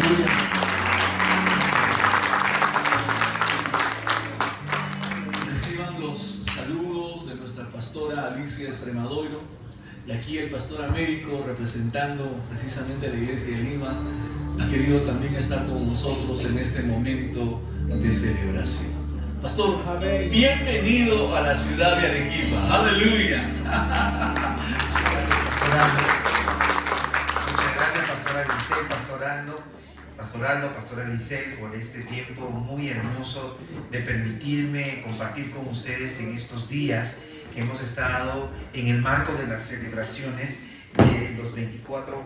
Aleluya. Reciban los saludos de nuestra pastora Alicia Extremadoiro y aquí el pastor Américo, representando precisamente a la iglesia de Lima, ha querido también estar con nosotros en este momento de celebración. Pastor, bienvenido a la ciudad de Arequipa. Aleluya. Muchas gracias, pastora Grisel, pastora Grisel, por este tiempo muy hermoso de permitirme compartir con ustedes en estos días que hemos estado en el marco de las celebraciones de los 24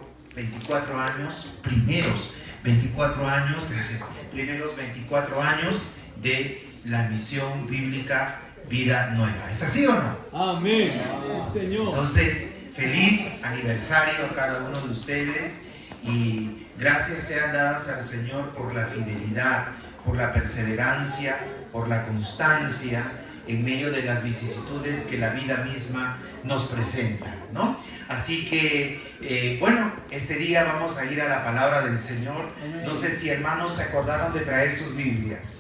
años, primeros 24 años de la misión bíblica Vida Nueva. ¿Es así o no? Amén, Señor. Entonces, feliz aniversario a cada uno de ustedes y gracias sean dadas al Señor por la fidelidad, por la perseverancia, por la constancia en medio de las vicisitudes que la vida misma nos presenta, ¿no? Así que, bueno, este día vamos a ir a la palabra del Señor. No sé si hermanos se acordaron de traer sus Biblias.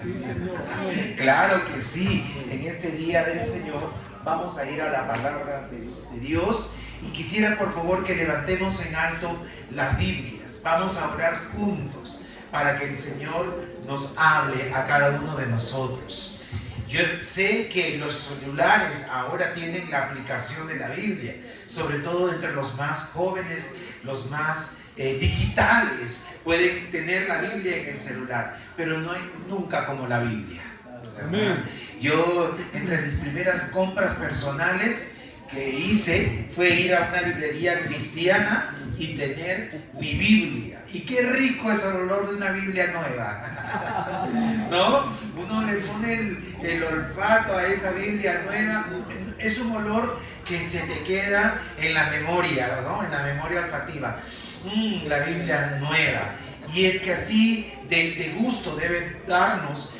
Claro que sí, en este día del Señor vamos a ir a la palabra de Dios y quisiera por favor que levantemos en alto las Biblias. Vamos a orar juntos para que el Señor nos hable a cada uno de nosotros. Yo sé que los celulares ahora tienen la aplicación de la Biblia, sobre todo entre los más jóvenes, los más digitales, pueden tener la Biblia en el celular, pero no hay nunca como la Biblia. Amén. Yo, entre mis primeras compras personales que hice, fue ir a una librería cristiana y tener mi Biblia. Y qué rico es el olor de una Biblia nueva, ¿no? Uno le pone el olfato a esa Biblia nueva, es un olor que se te queda en la memoria, ¿no? En la memoria olfativa. La Biblia nueva. Y es que así de gusto debe darnos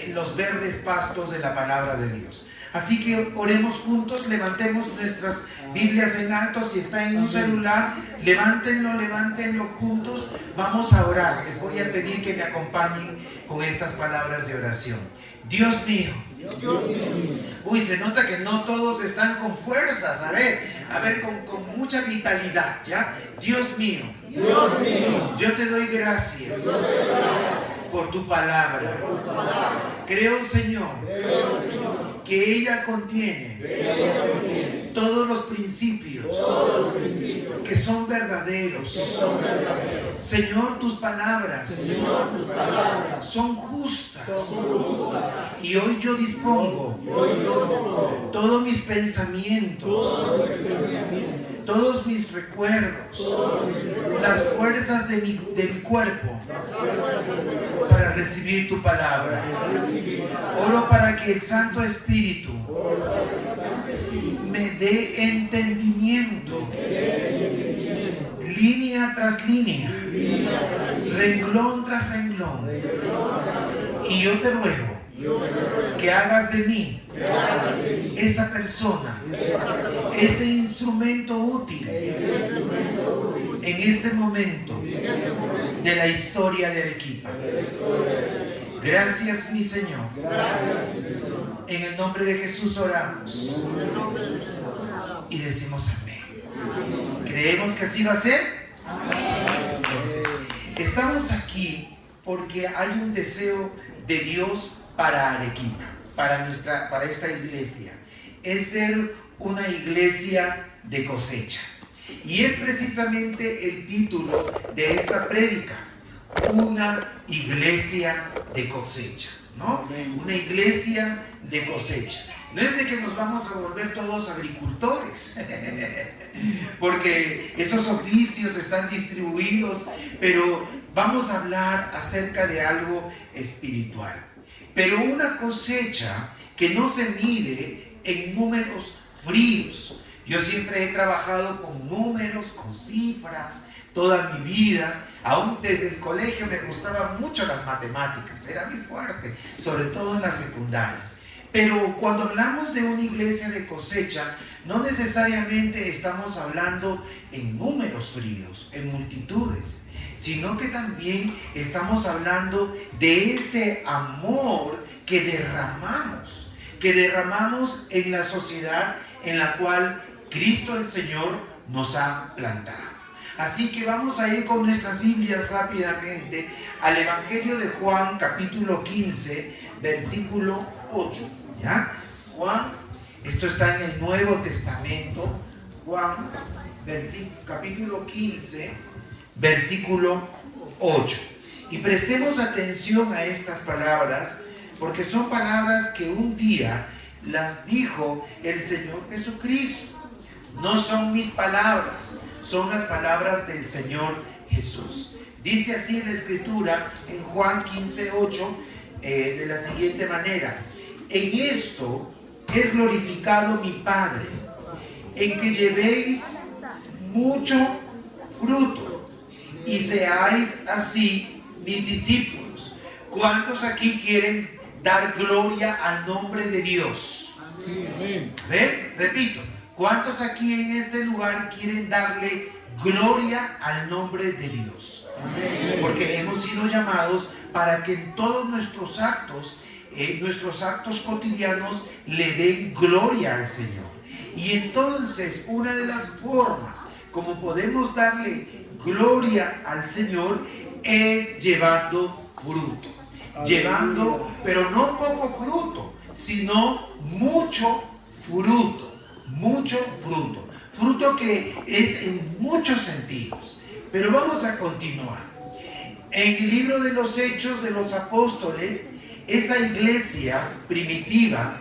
los verdes pastos de la palabra de Dios. Así que oremos juntos, levantemos nuestras Biblias en alto. Si está en un celular, levántenlo juntos. Vamos a orar. Les voy a pedir que me acompañen con estas palabras de oración. Dios mío. Uy, se nota que no todos están con fuerzas. A ver, con mucha vitalidad, ¿ya? Dios mío. Yo te doy gracias por tu palabra. Creo, Señor, que ella contiene todos los principios que son verdaderos. Señor, tus palabras son justas. Y hoy yo dispongo todos mis pensamientos, todos mis recuerdos, las fuerzas de mi cuerpo para recibir tu palabra. Oro para que el Santo Espíritu me dé entendimiento, línea tras línea, renglón tras renglón. Y yo te ruego que hagas de mí esa persona, ese instrumento útil en este momento de la historia de Arequipa. Gracias, mi Señor. En el nombre de Jesús oramos y decimos amén. ¿Creemos que así va a ser? Entonces, estamos aquí porque hay un deseo de Dios para Arequipa, para esta iglesia. Es ser una iglesia de cosecha. Y es precisamente el título de esta prédica: una iglesia de cosecha, ¿no? Una iglesia de cosecha. No es de que nos vamos a volver todos agricultores, porque esos oficios están distribuidos, pero vamos a hablar acerca de algo espiritual. Pero una cosecha que no se mide en números fríos. Yo siempre he trabajado con números, con cifras, toda mi vida. Aún desde el colegio me gustaban mucho las matemáticas, era muy fuerte, sobre todo en la secundaria. Pero cuando hablamos de una iglesia de cosecha, no necesariamente estamos hablando en números fríos, en multitudes, sino que también estamos hablando de ese amor que derramamos en la sociedad en la cual Cristo el Señor nos ha plantado. Así que vamos a ir con nuestras Biblias rápidamente al Evangelio de Juan, capítulo 15, versículo 8. ¿Ya? Juan, esto está en el Nuevo Testamento. Juan, capítulo 15, versículo 8. Y prestemos atención a estas palabras, porque son palabras que un día las dijo el Señor Jesucristo. No son mis palabras, son las palabras del Señor Jesús. Dice así la Escritura en Juan 15:8 de la siguiente manera: en esto es glorificado mi Padre, en que llevéis mucho fruto y seáis así mis discípulos. ¿Cuántos aquí quieren dar gloria al nombre de Dios? Sí, amén. ¿Ven? Repito. ¿Cuántos aquí en este lugar quieren darle gloria al nombre de Dios? Amén. Porque hemos sido llamados para que en todos nuestros actos cotidianos, le den gloria al Señor. Y entonces, una de las formas como podemos darle gloria al Señor es llevando fruto. Amén. Llevando, pero no poco fruto, sino mucho fruto. Mucho fruto, fruto que es en muchos sentidos. Pero vamos a continuar. En el libro de los Hechos de los Apóstoles, esa iglesia primitiva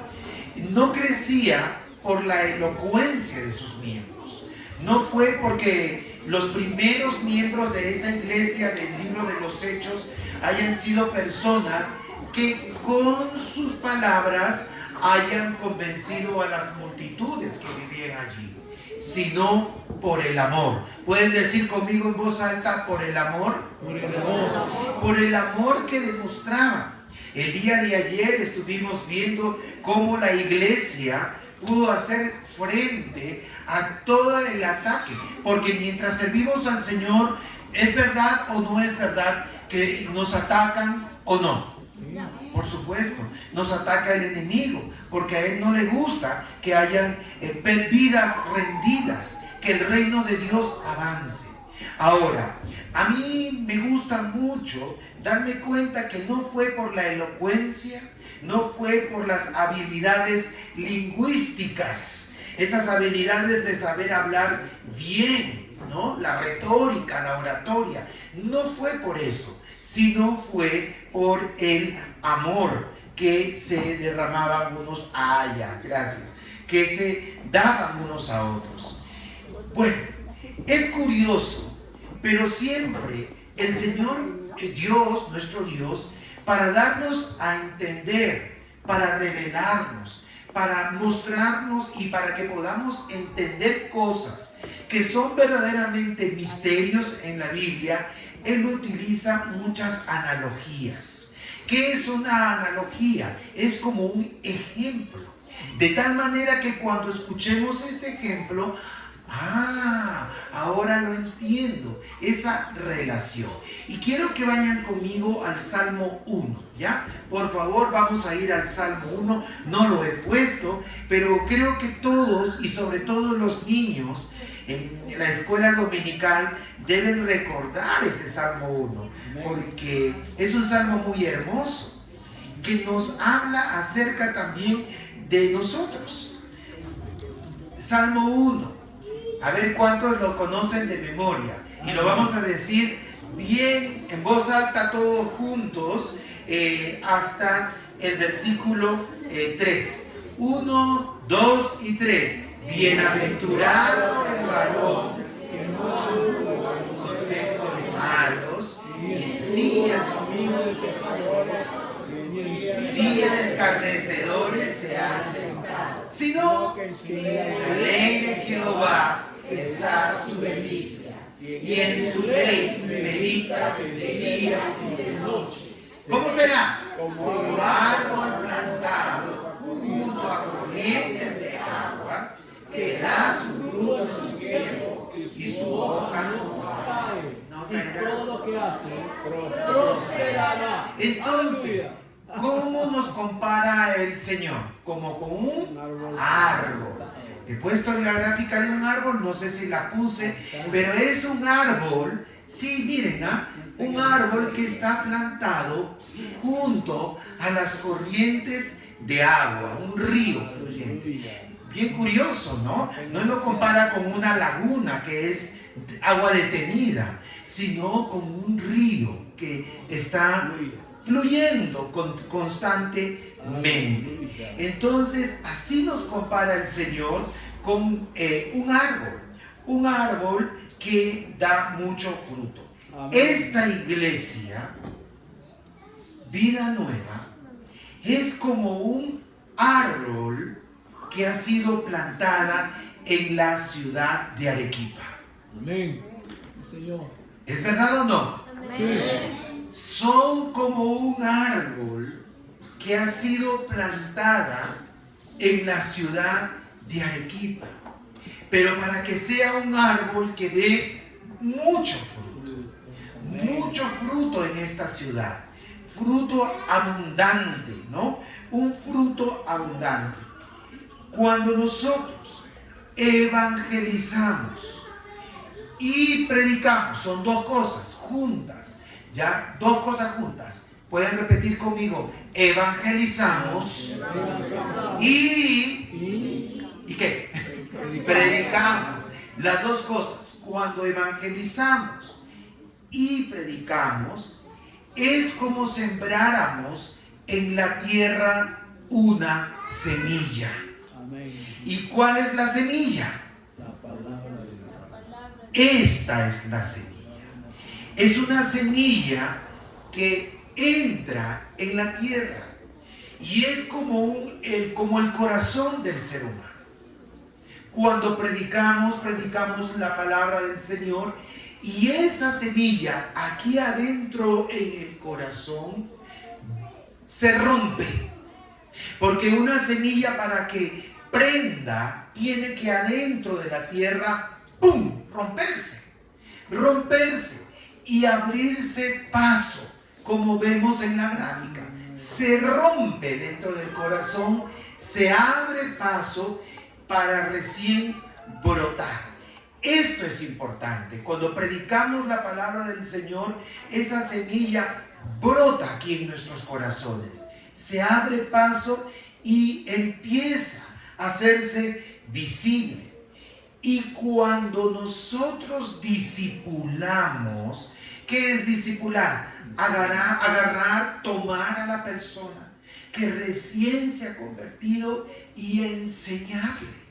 no crecía por la elocuencia de sus miembros. No fue porque los primeros miembros de esa iglesia del libro de los Hechos hayan sido personas que con sus palabras hayan convencido a las multitudes que vivían allí, sino por el amor. ¿Pueden decir conmigo en voz alta: por el amor? Por el amor. Por el amor que demostraban. El día de ayer estuvimos viendo cómo la iglesia pudo hacer frente a todo el ataque, porque mientras servimos al Señor, ¿es verdad o no es verdad que nos atacan o no? Por supuesto, nos ataca el enemigo, porque a él no le gusta que hayan vidas rendidas, que el reino de Dios avance. Ahora, a mí me gusta mucho darme cuenta que no fue por la elocuencia, no fue por las habilidades lingüísticas, esas habilidades de saber hablar bien, ¿no? La retórica, la oratoria, no fue por eso, sino fue por el amor que se derramaban unos que se daban unos a otros. Bueno, es curioso, pero siempre el Señor Dios, nuestro Dios, para darnos a entender, para revelarnos, para mostrarnos y para que podamos entender cosas que son verdaderamente misterios en la Biblia, Él utiliza muchas analogías. ¿Qué es una analogía? Es como un ejemplo. De tal manera que cuando escuchemos este ejemplo, ahora lo entiendo, esa relación. Y quiero que vayan conmigo al Salmo 1, ¿ya? Por favor, vamos a ir al Salmo 1. No lo he puesto, pero creo que todos, y sobre todo los niños, en la escuela dominical deben recordar ese Salmo 1, porque es un salmo muy hermoso, que nos habla acerca también de nosotros. Salmo 1. A ver cuántos lo conocen de memoria. Y lo vamos a decir bien en voz alta todos juntos hasta el versículo 3. 1, 2 y 3. Bienaventurado el varón que no anduvo en consejo de malos, ni en silla de escarnecedores se hace, sino en la ley de Jehová está su delicia, y en su ley medita de día y de noche. ¿Cómo será? Como árbol plantado junto a corrientes de aguas, que da su fruto en su tiempo y su hoja no Y caerá. todo lo que hace prosperará. Entonces, ¿cómo nos compara el Señor? Como con un árbol. He puesto la gráfica de un árbol, no sé si la puse, pero es un árbol, sí, miren, un árbol que está plantado junto a las corrientes de agua, un río fluyente. Bien curioso, ¿no? No lo compara con una laguna que es agua detenida, sino con un río que está fluyendo constantemente. Entonces, así nos compara el Señor con un árbol que da mucho fruto. Esta iglesia, Vida Nueva, es como un árbol que ha sido plantada en la ciudad de Arequipa. Amén. Señor. ¿Es verdad o no? Sí. Son como un árbol que ha sido plantada en la ciudad de Arequipa. Pero para que sea un árbol que dé mucho fruto en esta ciudad, fruto abundante, ¿no? Un fruto abundante. Cuando nosotros evangelizamos y predicamos, son dos cosas juntas, ¿ya? Dos cosas juntas. Pueden repetir conmigo: evangelizamos ¿y qué? Predicamos. Las dos cosas. Cuando evangelizamos y predicamos, es como sembráramos en la tierra una semilla. ¿Y cuál es la semilla? La palabra de Dios. Esta es la semilla. Es una semilla que entra en la tierra y es como el corazón del ser humano. Cuando predicamos la palabra del Señor, y esa semilla aquí adentro en el corazón se rompe. Porque una semilla, para que prenda, tiene que adentro de la tierra, ¡pum!, romperse y abrirse paso, como vemos en la gráfica. Se rompe dentro del corazón, se abre paso para recién brotar. Esto es importante. Cuando predicamos la palabra del Señor, esa semilla brota aquí en nuestros corazones, se abre paso y empieza a hacerse visible. Y cuando nosotros discipulamos, ¿qué es discipular? Agarrar, tomar a la persona que recién se ha convertido y enseñarle.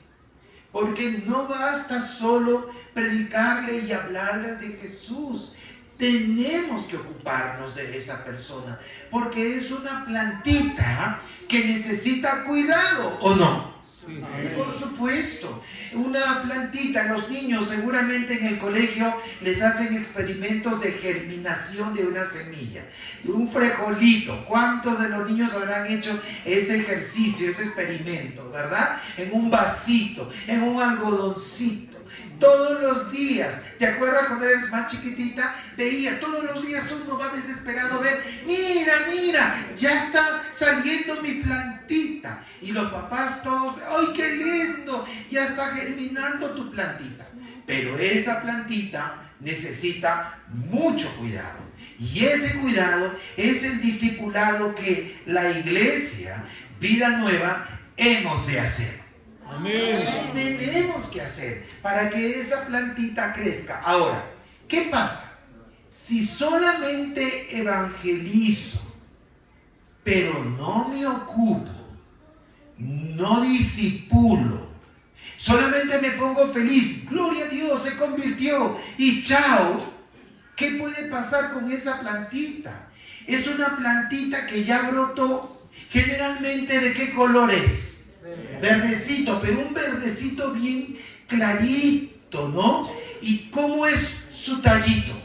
Porque no basta solo predicarle y hablarle de Jesús. Tenemos que ocuparnos de esa persona, porque es una plantita que necesita cuidado, ¿o no? Sí. Por supuesto, una plantita. Los niños seguramente en el colegio les hacen experimentos de germinación de una semilla, de un frijolito. ¿Cuántos de los niños habrán hecho ese ejercicio, ese experimento, verdad? En un vasito, en un algodoncito. Todos los días, ¿te acuerdas cuando eres más chiquitita? Veía, todos los días uno va desesperado a ver, mira, ya está saliendo mi plantita. Y los papás todos, ¡ay, qué lindo! Ya está germinando tu plantita. Pero esa plantita necesita mucho cuidado. Y ese cuidado es el discipulado que la iglesia, Vida Nueva, hemos de hacer. Amén. Tenemos que hacer para que esa plantita crezca. Ahora, ¿qué pasa? Si solamente evangelizo, pero no me ocupo, no disipulo, solamente me pongo feliz, gloria a Dios, se convirtió y chao, ¿qué puede pasar con esa plantita? Es una plantita que ya brotó. Generalmente, ¿de qué color es? Verdecito, pero un verdecito bien clarito, ¿no? ¿Y cómo es su tallito?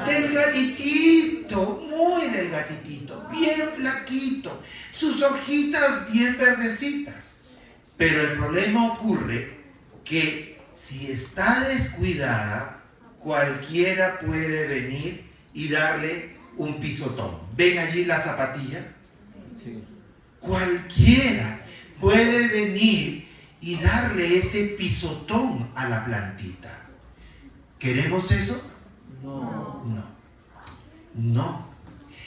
Delgaditito, muy delgaditito, bien flaquito, sus hojitas bien verdecitas. Pero el problema ocurre que si está descuidada, cualquiera puede venir y darle un pisotón. ¿Ven allí la zapatilla? Sí. Cualquiera puede venir y darle ese pisotón a la plantita. ¿Queremos eso? No. No. No.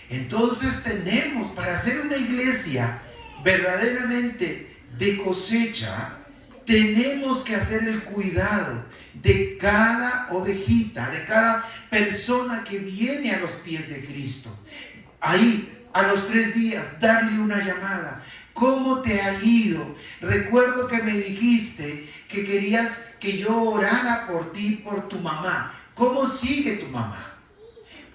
Entonces tenemos, para hacer una iglesia verdaderamente de cosecha, tenemos que hacer el cuidado de cada ovejita, de cada persona que viene a los pies de Cristo. Ahí, a los 3 días, darle una llamada. ¿Cómo te ha ido? Recuerdo que me dijiste que querías que yo orara por ti, por tu mamá. ¿Cómo sigue tu mamá?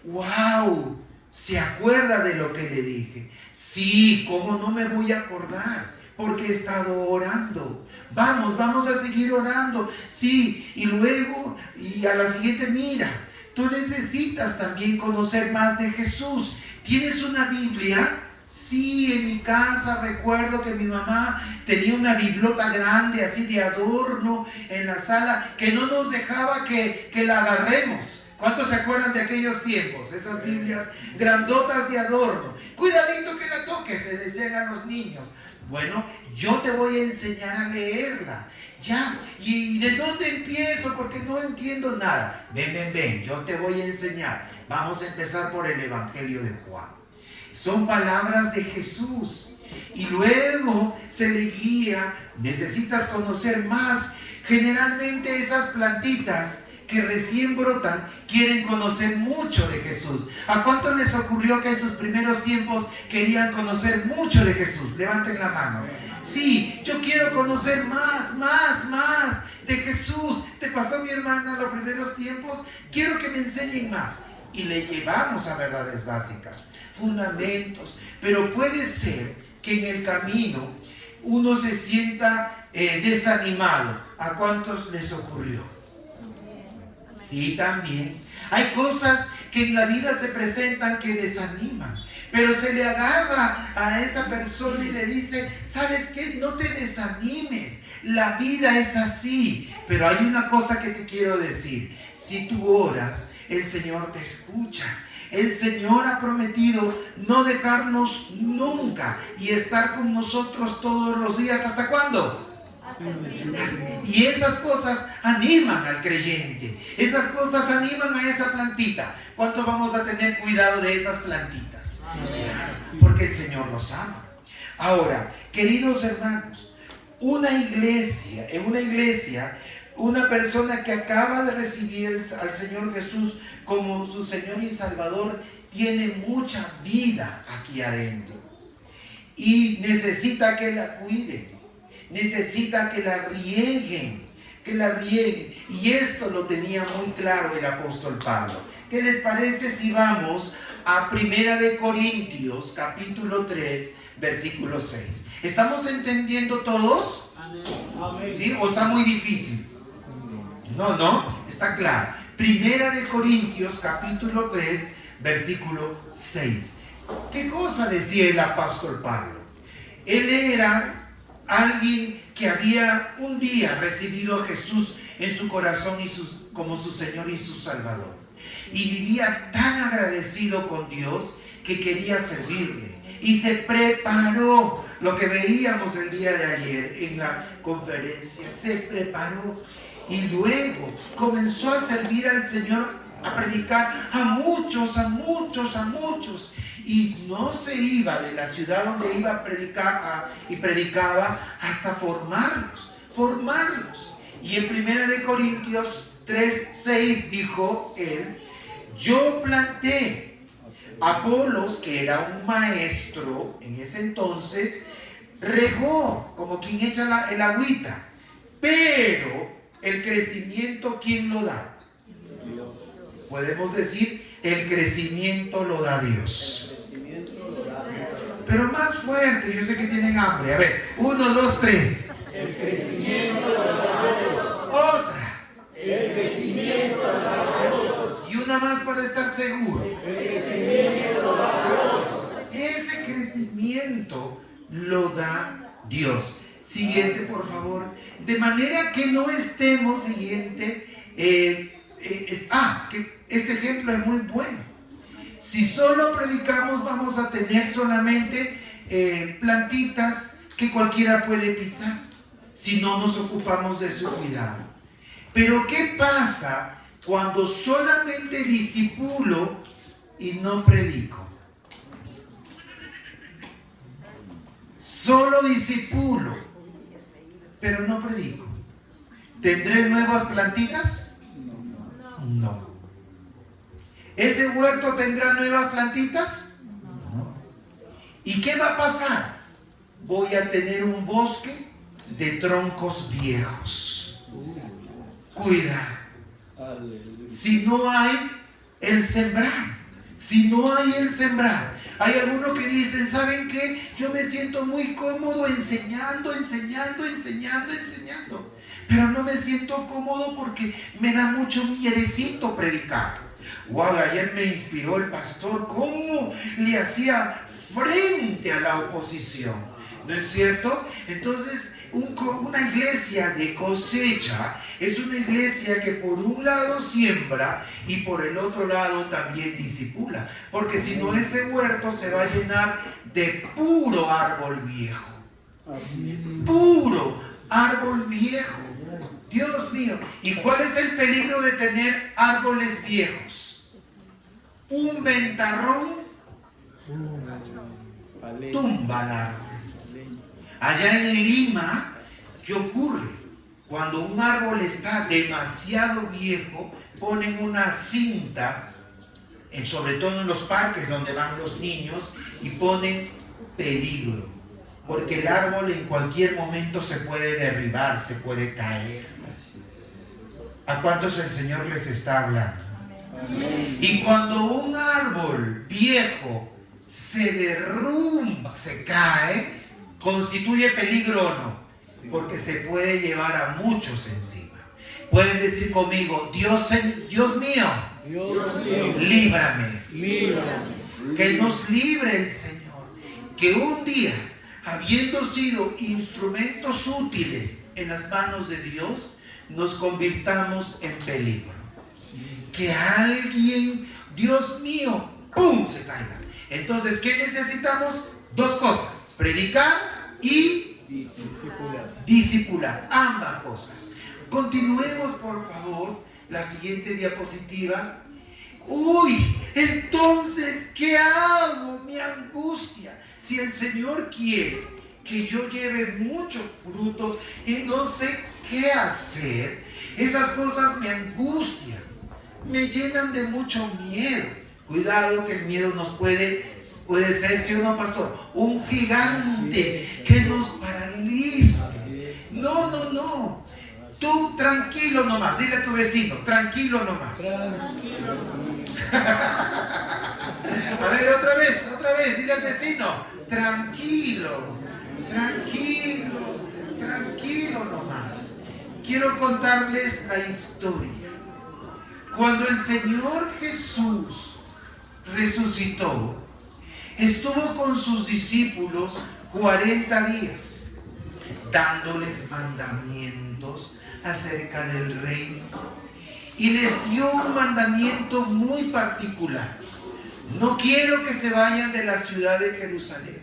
¡Wow! ¿Se acuerda de lo que le dije? Sí, ¿cómo no me voy a acordar? Porque he estado orando. Vamos a seguir orando. Sí, y luego, y a la siguiente, mira, tú necesitas también conocer más de Jesús. ¿Tienes una Biblia? Sí, en mi casa recuerdo que mi mamá tenía una biblota grande, así de adorno, en la sala, que no nos dejaba que la agarremos. ¿Cuántos se acuerdan de aquellos tiempos? Esas Biblias grandotas de adorno. Cuidadito que la toques, le decían a los niños. Bueno, yo te voy a enseñar a leerla. Ya, ¿y de dónde empiezo? Porque no entiendo nada. Ven, yo te voy a enseñar. Vamos a empezar por el Evangelio de Juan. Son palabras de Jesús. Y luego se le guía. Necesitas conocer más. Generalmente esas plantitas que recién brotan quieren conocer mucho de Jesús. ¿A cuántos les ocurrió que en sus primeros tiempos querían conocer mucho de Jesús? Levanten la mano. Sí, yo quiero conocer más de Jesús. ¿Te pasó, mi hermana, en los primeros tiempos? Quiero que me enseñen más. Y le llevamos a verdades básicas, fundamentos. Pero puede ser que en el camino uno se sienta desanimado. ¿A cuántos les ocurrió? Sí, también. Hay cosas que en la vida se presentan que desaniman, pero se le agarra a esa persona y le dice, ¿sabes qué? No te desanimes, la vida es así. Pero hay una cosa que te quiero decir: si tú oras, el Señor te escucha. El Señor ha prometido no dejarnos nunca y estar con nosotros todos los días. ¿Hasta cuándo? Y esas cosas animan al creyente. Esas cosas animan a esa plantita. ¿Cuánto vamos a tener cuidado de esas plantitas? Claro, porque el Señor los ama. Ahora, queridos hermanos, en una iglesia, una persona que acaba de recibir al Señor Jesús como su Señor y Salvador tiene mucha vida aquí adentro y necesita que la cuiden. Necesita que la rieguen. Y esto lo tenía muy claro el apóstol Pablo. ¿Qué les parece si vamos a 1 Corintios, capítulo 3, versículo 6? ¿Estamos entendiendo todos? Amén. ¿Sí? ¿O está muy difícil? No, está claro. 1 Corintios, capítulo 3, versículo 6. ¿Qué cosa decía el apóstol Pablo? Él era alguien que había un día recibido a Jesús en su corazón como su Señor y su Salvador. Y vivía tan agradecido con Dios que quería servirle. Y se preparó, lo que veíamos el día de ayer en la conferencia, se preparó. Y luego comenzó a servir al Señor, a predicar a muchos. Y no se iba de la ciudad donde iba a predicar y predicaba hasta formarlos. Y en 1 Corintios 3:6 dijo él: yo planté, Apolos, que era un maestro en ese entonces, regó, como quien echa el agüita, pero el crecimiento, ¿quién lo da? Podemos decir, el crecimiento lo da Dios. Pero más fuerte, yo sé que tienen hambre. A ver, 1, 2, 3. El crecimiento lo da Dios. Otra. El crecimiento lo da Dios. Y una más para estar seguro. El crecimiento lo da Dios. Ese crecimiento lo da Dios. Siguiente, por favor. De manera que no estemos, siguiente, que este ejemplo es muy bueno. Si solo predicamos, vamos a tener solamente plantitas que cualquiera puede pisar, si no nos ocupamos de su cuidado. Pero ¿qué pasa cuando solamente disipulo y no predico? Solo disipulo, pero no predico. ¿Tendré nuevas plantitas? No. ¿Ese huerto tendrá nuevas plantitas? No. ¿Y qué va a pasar? Voy a tener un bosque de troncos viejos. Cuidado. Si no hay el sembrar. Si no hay el sembrar. Hay algunos que dicen, ¿saben qué? Yo me siento muy cómodo enseñando. Pero no me siento cómodo porque me da mucho miedecito predicar. Wow, ayer me inspiró el pastor cómo le hacía frente a la oposición, ¿no es cierto? Entonces, una iglesia de cosecha es una iglesia que por un lado siembra y por el otro lado también disipula, porque si no, ese huerto se va a llenar de puro árbol viejo. Puro árbol viejo. Dios mío. ¿Y cuál es el peligro de tener árboles viejos? Un ventarrón tumba el árbol. Allá en Lima, ¿qué ocurre? Cuando un árbol está demasiado viejo, ponen una cinta, sobre todo en los parques donde van los niños, y ponen peligro. Porque el árbol en cualquier momento se puede derribar, se puede caer. ¿A cuántos el Señor les está hablando? Y cuando un árbol viejo se derrumba, se cae, ¿constituye peligro o no? Porque se puede llevar a muchos encima. Pueden decir conmigo, Dios mío, líbrame. Que nos libre el Señor. Que un día, habiendo sido instrumentos útiles en las manos de Dios, nos convirtamos en peligro. Que alguien, Dios mío, ¡pum!, se caiga. Entonces, ¿qué necesitamos? Dos cosas: predicar y discipular. Ambas cosas. Continuemos, por favor, la siguiente diapositiva. Uy, entonces, ¿qué hago? Mi angustia. Si el Señor quiere que yo lleve mucho fruto y no sé qué hacer, esas cosas me angustian. Me llenan de mucho miedo. Cuidado, que el miedo nos puede ser, ¿sí o no, pastor? Un gigante que nos paralice. No. Tú tranquilo nomás. Dile a tu vecino, tranquilo nomás. A ver, otra vez. Dile al vecino, tranquilo nomás. Quiero contarles la historia. Cuando el Señor Jesús resucitó, estuvo con sus discípulos 40 días, dándoles mandamientos acerca del reino. Y les dio un mandamiento muy particular. No quiero que se vayan de la ciudad de Jerusalén.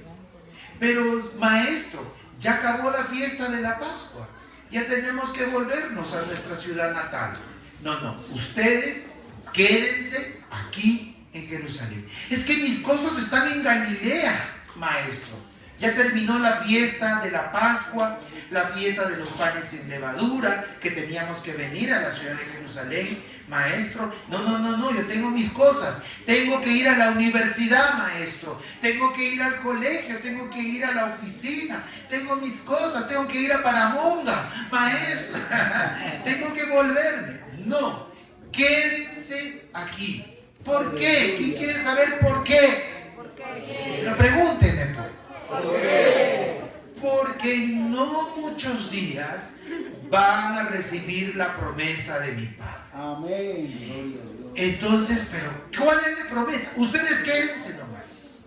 Pero, maestro, ya acabó la fiesta de la Pascua. Ya tenemos que volvernos a nuestra ciudad natal. No, ustedes quédense aquí en Jerusalén. Es que mis cosas están en Galilea, maestro. Ya terminó la fiesta de la Pascua, la fiesta de los panes sin levadura, que teníamos que venir a la ciudad de Jerusalén, maestro. No, yo tengo mis cosas. Tengo que ir a la universidad, maestro. Tengo que ir al colegio, tengo que ir a la oficina. Tengo mis cosas, tengo que ir a Paramonga, maestro. Tengo que volverme. No, quédense aquí. ¿Por qué? ¿Quién quiere saber por qué? Pero pregúntenme, pues. ¿Por qué? Porque en no muchos días van a recibir la promesa de mi Padre. Amén. Entonces, pero ¿cuál es la promesa? Ustedes quédense nomás.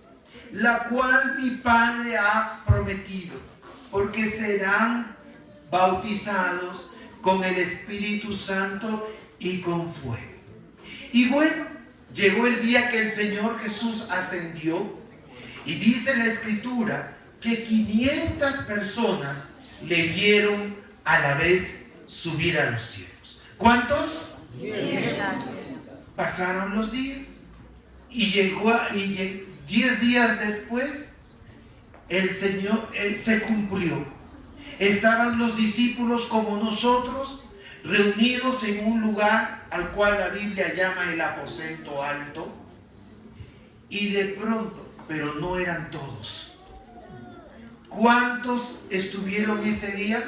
La cual mi Padre ha prometido. porque serán bautizados con el Espíritu Santo y con fuego. Y bueno, llegó el día que el Señor Jesús ascendió y dice la Escritura que 500 personas le vieron a la vez subir a los cielos. ¿Cuántos? 500. Pasaron los días y 10 días después el Señor se cumplió. Estaban los discípulos como nosotros reunidos en un lugar al cual la Biblia llama el aposento alto, y de pronto, pero no eran todos. ¿Cuántos estuvieron ese día?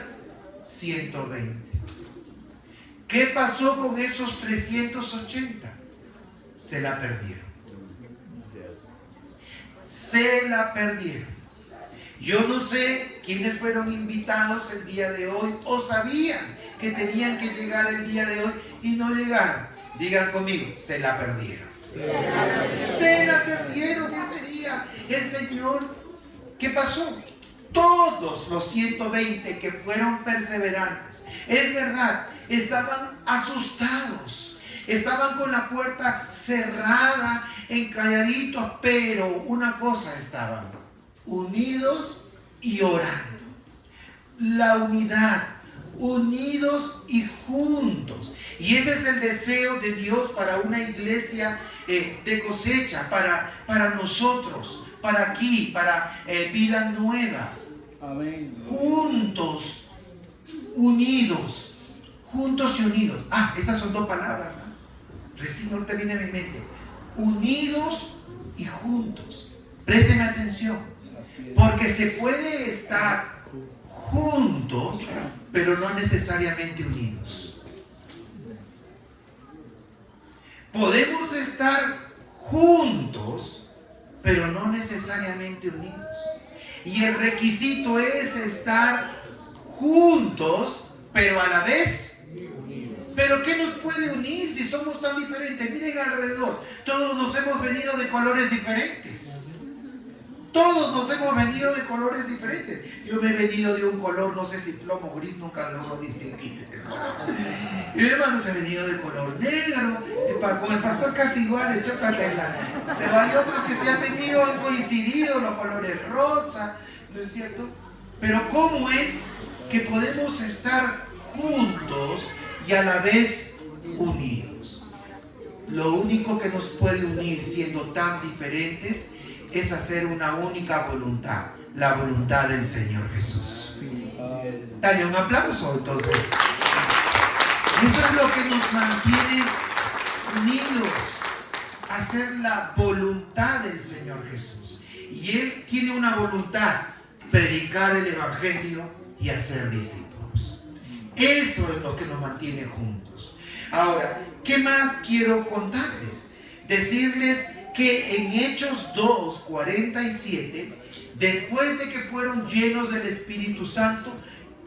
120. ¿Qué pasó con esos 380? Se la perdieron. Se la perdieron. Yo no sé quiénes fueron invitados el día de hoy o sabían que tenían que llegar el día de hoy y no llegaron. Digan conmigo, se la perdieron. Se la perdieron ese día. El Señor, ¿qué pasó? Todos los 120 que fueron perseverantes, es verdad, estaban asustados, estaban con la puerta cerrada, encalladitos, pero una cosa, estaban unidos y orando. La unidad, unidos y juntos. Y ese es el deseo de Dios para una iglesia de cosecha, para nosotros, para aquí, para vida nueva. Amén. Juntos, unidos, juntos y unidos. Estas son dos palabras. Recién ahorita viene a mi mente. Unidos y juntos. Présteme atención. Porque se puede estar juntos, pero no necesariamente unidos. Podemos estar juntos, pero no necesariamente unidos. Y el requisito es estar juntos, pero a la vez. ¿Pero qué nos puede unir si somos tan diferentes? Miren alrededor, todos nos hemos venido de colores diferentes. Todos nos hemos venido de colores diferentes. Yo me he venido de un color, no sé si plomo gris, nunca lo distinguí. Mi hermano se ha venido de color negro, con el pastor casi igual, chócatela. Pero hay otros que se han venido, han coincidido los colores rosa, ¿no es cierto? Pero ¿cómo es que podemos estar juntos y a la vez unidos? Lo único que nos puede unir siendo tan diferentes es hacer una única voluntad, la voluntad del Señor Jesús. Dale un aplauso entonces. Eso es lo que nos mantiene unidos, hacer la voluntad del Señor Jesús. Y Él tiene una voluntad, predicar el Evangelio y hacer discípulos. Eso es lo que nos mantiene juntos. Ahora, ¿qué más quiero contarles? Decirles que en Hechos 2:47, después de que fueron llenos del Espíritu Santo,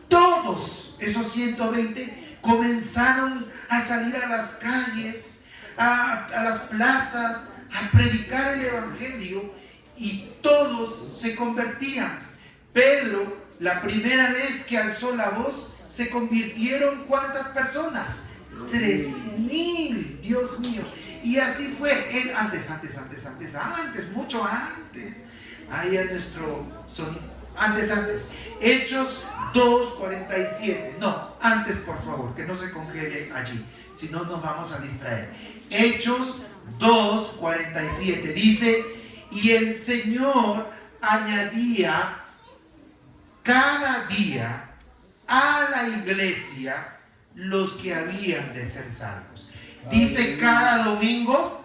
todos esos 120 comenzaron a salir a las calles, a las plazas, a predicar el Evangelio, y todos se convertían. Pedro, la primera vez que alzó la voz, se convirtieron ¿cuántas personas? 3,000, Dios mío. Y así fue, él antes, mucho antes. Ahí a nuestro sonido. Antes. Hechos 2:47. No, antes por favor, que no se congele allí. Si no nos vamos a distraer. Hechos 2:47 dice: y el Señor añadía cada día a la iglesia los que habían de ser salvos. ¿Dice cada domingo?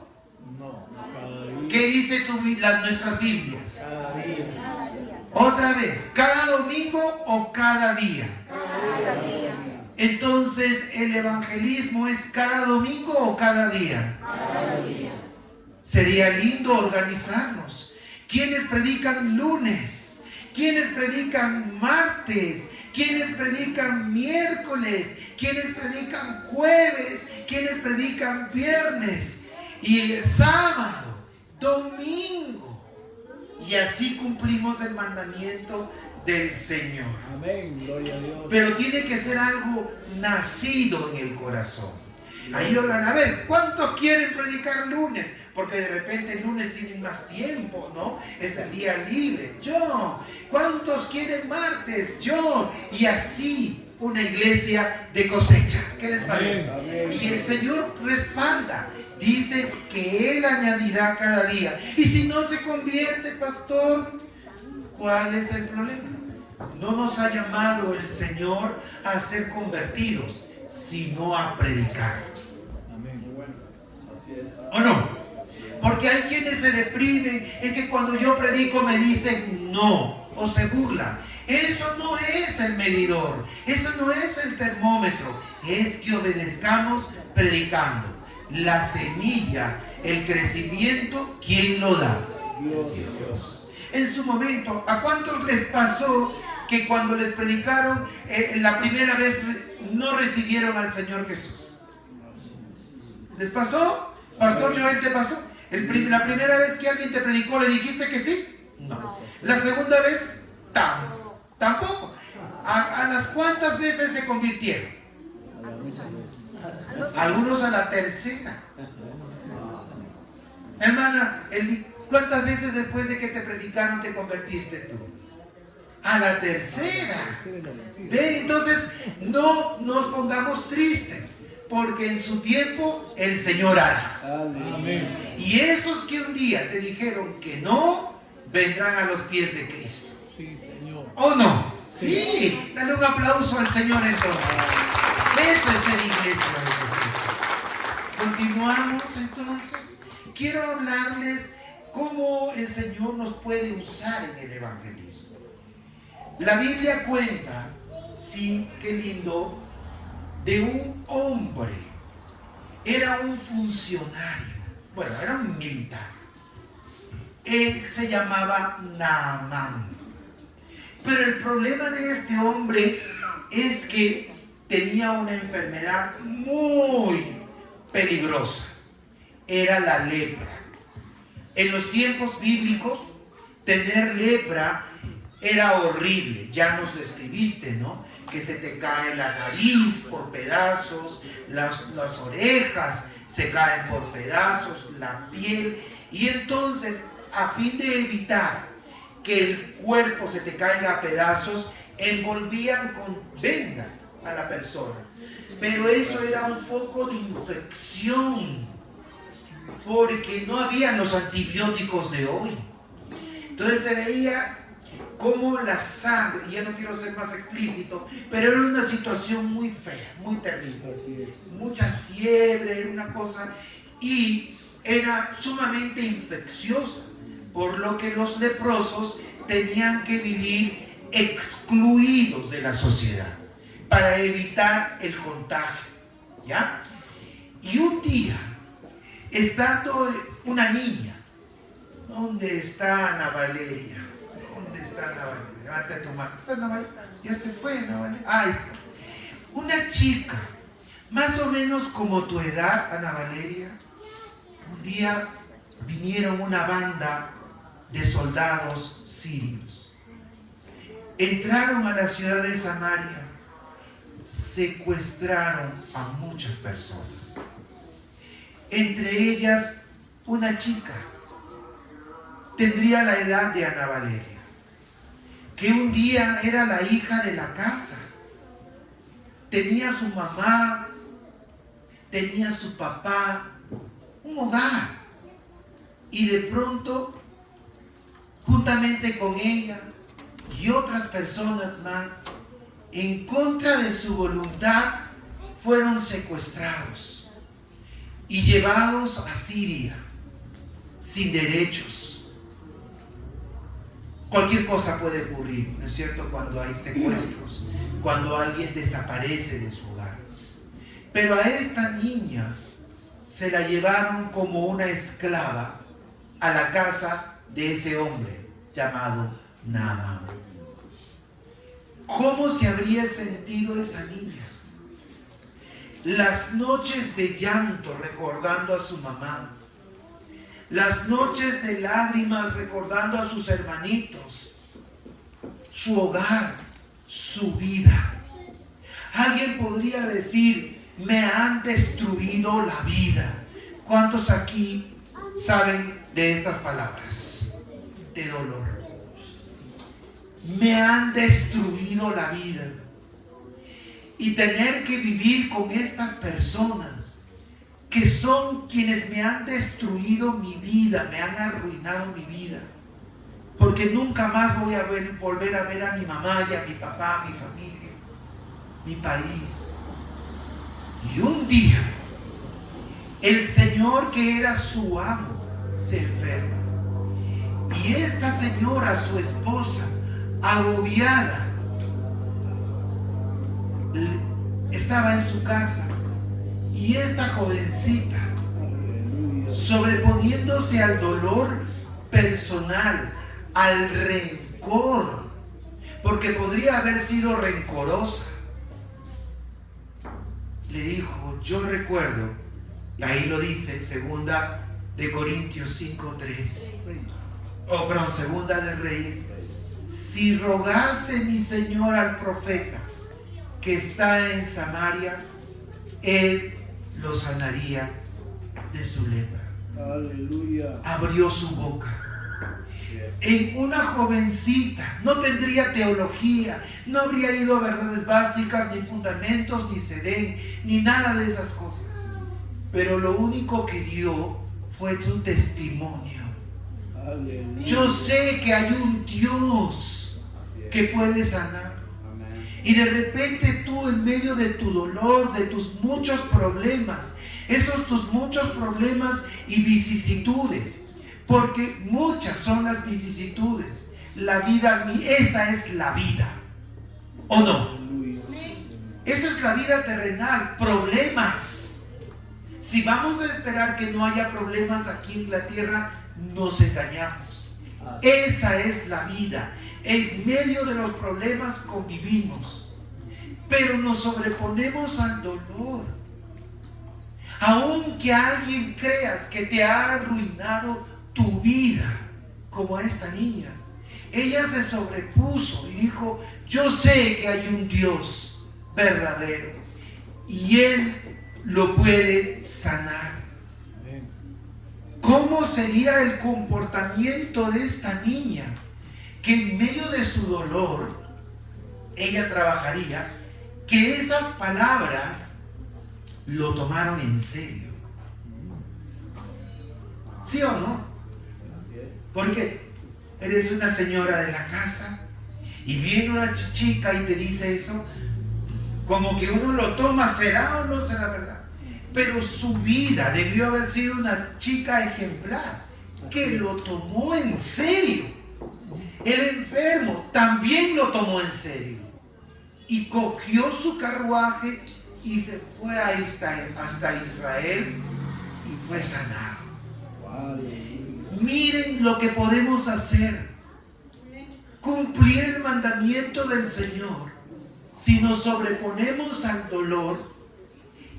No, cada día. ¿Qué dice nuestras Biblias? Cada día. Otra vez, ¿cada domingo o cada día? Cada día. Entonces, ¿el evangelismo es cada domingo o cada día? Cada día. Sería lindo organizarnos. ¿Quiénes predican lunes? ¿Quiénes predican martes? ¿Quiénes predican miércoles? ¿Quiénes predican jueves? ¿Quiénes predican viernes? Y el sábado, domingo. y así cumplimos el mandamiento del Señor. Amén. Gloria a Dios. Pero tiene que ser algo nacido en el corazón. Ahí oigan, a ver, ¿cuántos quieren predicar lunes? Porque de repente el lunes tienen más tiempo, ¿no? Es el día libre. Yo. ¿Cuántos quieren martes? Yo. Y así una iglesia de cosecha. ¿Qué les parece? Amén. Y el Señor respalda. Dice que Él añadirá cada día. Y si no se convierte, pastor, ¿cuál es el problema? No nos ha llamado el Señor a ser convertidos, sino a predicar. Amén. Bueno, así es. ¿O no? Porque hay quienes se deprimen, es que cuando yo predico me dicen no, o se burlan. Eso no es el medidor, eso no es el termómetro, es que obedezcamos predicando. La semilla, el crecimiento, ¿quién lo da? Dios. En su momento, ¿a cuántos les pasó que cuando les predicaron la primera vez no recibieron al Señor Jesús? ¿Les pasó? Pastor Joel, ¿te pasó? La primera vez que alguien te predicó, ¿le dijiste que sí? No. La segunda vez, tampoco. ¿A las cuántas veces se convirtieron? Algunos a la tercera. Hermana, ¿cuántas veces después de que te predicaron te convertiste tú? A la tercera. ¿Ve? Entonces, no nos pongamos tristes, porque en su tiempo el Señor hará. Amén. Y esos que un día te dijeron que no, vendrán a los pies de Cristo. Sí, Señor. ¿O no? Sí, dale un aplauso al Señor entonces. Eso es ser iglesia de Jesús. Continuamos entonces. Quiero hablarles cómo el Señor nos puede usar en el evangelismo. La Biblia cuenta, sí, qué lindo, de un hombre. Era un funcionario, bueno, era un militar. Él se llamaba Naamán. Pero el problema de este hombre es que tenía una enfermedad muy peligrosa. Era la lepra. En los tiempos bíblicos, tener lepra era horrible. Ya nos lo escribiste, ¿no? Que se te cae la nariz por pedazos, las orejas se caen por pedazos, la piel. Y entonces, a fin de evitar que el cuerpo se te caiga a pedazos, envolvían con vendas a la persona. Pero eso era un foco de infección, porque no habían los antibióticos de hoy. Entonces se veía como la sangre, y ya no quiero ser más explícito, pero era una situación muy fea, muy terrible. Mucha fiebre, una cosa, y era sumamente infecciosa, por lo que los leprosos tenían que vivir excluidos de la sociedad para evitar el contagio, ¿ya? Y un día, estando una niña, ¿dónde está Ana Valeria? ¿Dónde está Ana Valeria? Levanta tu mano. ¿Está Ana Valeria? Ya se fue Ana Valeria. Ahí está. Una chica, más o menos como tu edad, Ana Valeria, un día vinieron una banda de soldados sirios. Entraron a la ciudad de Samaria, secuestraron a muchas personas. Entre ellas, una chica, tendría la edad de Ana Valeria, que un día era la hija de la casa. Tenía su mamá, tenía su papá, un hogar. Y de pronto, juntamente con ella y otras personas más, en contra de su voluntad, fueron secuestrados y llevados a Siria sin derechos. Cualquier cosa puede ocurrir, ¿no es cierto?, cuando hay secuestros, cuando alguien desaparece de su hogar. Pero a esta niña se la llevaron como una esclava a la casa de ese hombre llamado Naamán. ¿Cómo se habría sentido esa niña? Las noches de llanto recordando a su mamá, las noches de lágrimas recordando a sus hermanitos, su hogar, su vida. Alguien podría decir, me han destruido la vida. ¿Cuántos aquí saben de estas palabras de dolor? Me han destruido la vida. Y tener que vivir con estas personas que son quienes me han destruido mi vida, me han arruinado mi vida, porque nunca más voy a volver a ver a mi mamá y a mi papá, a mi familia, mi país. Y un día el Señor, que era su amo, se enferma, y esta señora, su esposa, agobiada, estaba en su casa, y esta jovencita, sobreponiéndose al dolor personal, al rencor, porque podría haber sido rencorosa, le dijo, yo recuerdo, y ahí lo dice, segunda de Corintios 5:3, segunda de Reyes, si rogase mi Señor al profeta que está en Samaria, él lo sanaría de su lepra. Aleluya. Abrió su boca. En una jovencita, no tendría teología, no habría ido a verdades básicas, ni fundamentos, ni sedén, ni nada de esas cosas. Pero lo único que dio fue tu testimonio. Aleluya. Yo sé que hay un Dios que puede sanar. Y de repente tú, en medio de tu dolor, de tus muchos problemas, esos tus muchos problemas y vicisitudes, porque muchas son las vicisitudes, la vida, esa es la vida, ¿o no? Aleluya. Esa es la vida terrenal, problemas. Si vamos a esperar que no haya problemas aquí en la tierra, nos engañamos. Esa es la vida. En medio de los problemas convivimos, pero nos sobreponemos al dolor. Aunque alguien creas que te ha arruinado tu vida, como a esta niña, ella se sobrepuso y dijo, yo sé que hay un Dios verdadero y Él lo puede sanar. ¿Cómo sería el comportamiento de esta niña? Que en medio de su dolor, ella trabajaría, que esas palabras lo tomaron en serio. ¿Sí o no? Porque eres una señora de la casa y viene una chica y te dice eso, como que uno lo toma, ¿será o no será verdad? Pero su vida debió haber sido una chica ejemplar, que lo tomó en serio. El enfermo también lo tomó en serio y cogió su carruaje y se fue hasta Israel y fue sanado. Miren lo que podemos hacer: cumplir el mandamiento del Señor si nos sobreponemos al dolor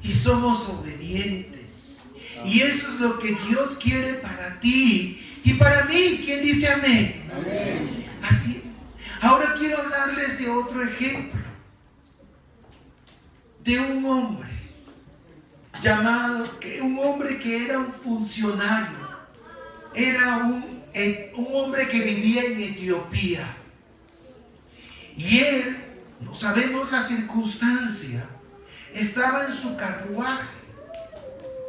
y somos obedientes. Y eso es lo que Dios quiere para ti y para mí. ¿Quién dice amén? Amén. Así es. Ahora quiero hablarles de otro ejemplo, de un hombre un hombre que era un funcionario, era un hombre que vivía en Etiopía, y él, no sabemos la circunstancia, estaba en su carruaje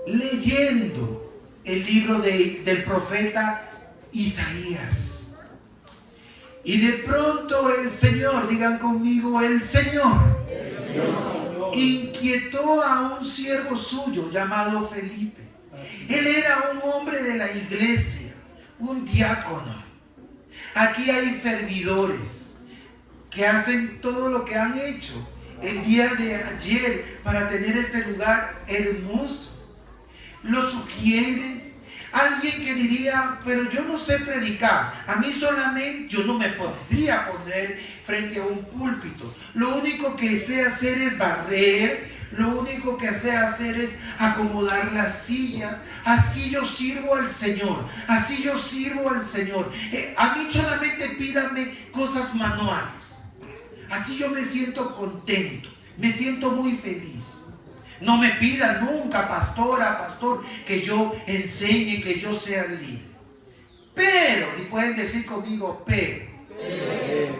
leyendo el libro del profeta Isaías, y de pronto el Señor, digan conmigo, el Señor inquietó a un siervo suyo llamado Felipe. Él era un hombre de la iglesia, un diácono. Aquí hay servidores que hacen todo lo que han hecho el día de ayer para tener este lugar hermoso. Lo sugieres. Alguien que diría, pero yo no sé predicar, a mí solamente, yo no me podría poner frente a un púlpito, lo único que sé hacer es barrer, lo único que sé hacer es acomodar las sillas, así yo sirvo al Señor, así yo sirvo al Señor. A mí solamente pídame cosas manuales. Así yo me siento contento, me siento muy feliz. No me pidan nunca, pastora, pastor, que yo enseñe, que yo sea el líder. Pero, y pueden decir conmigo, pero,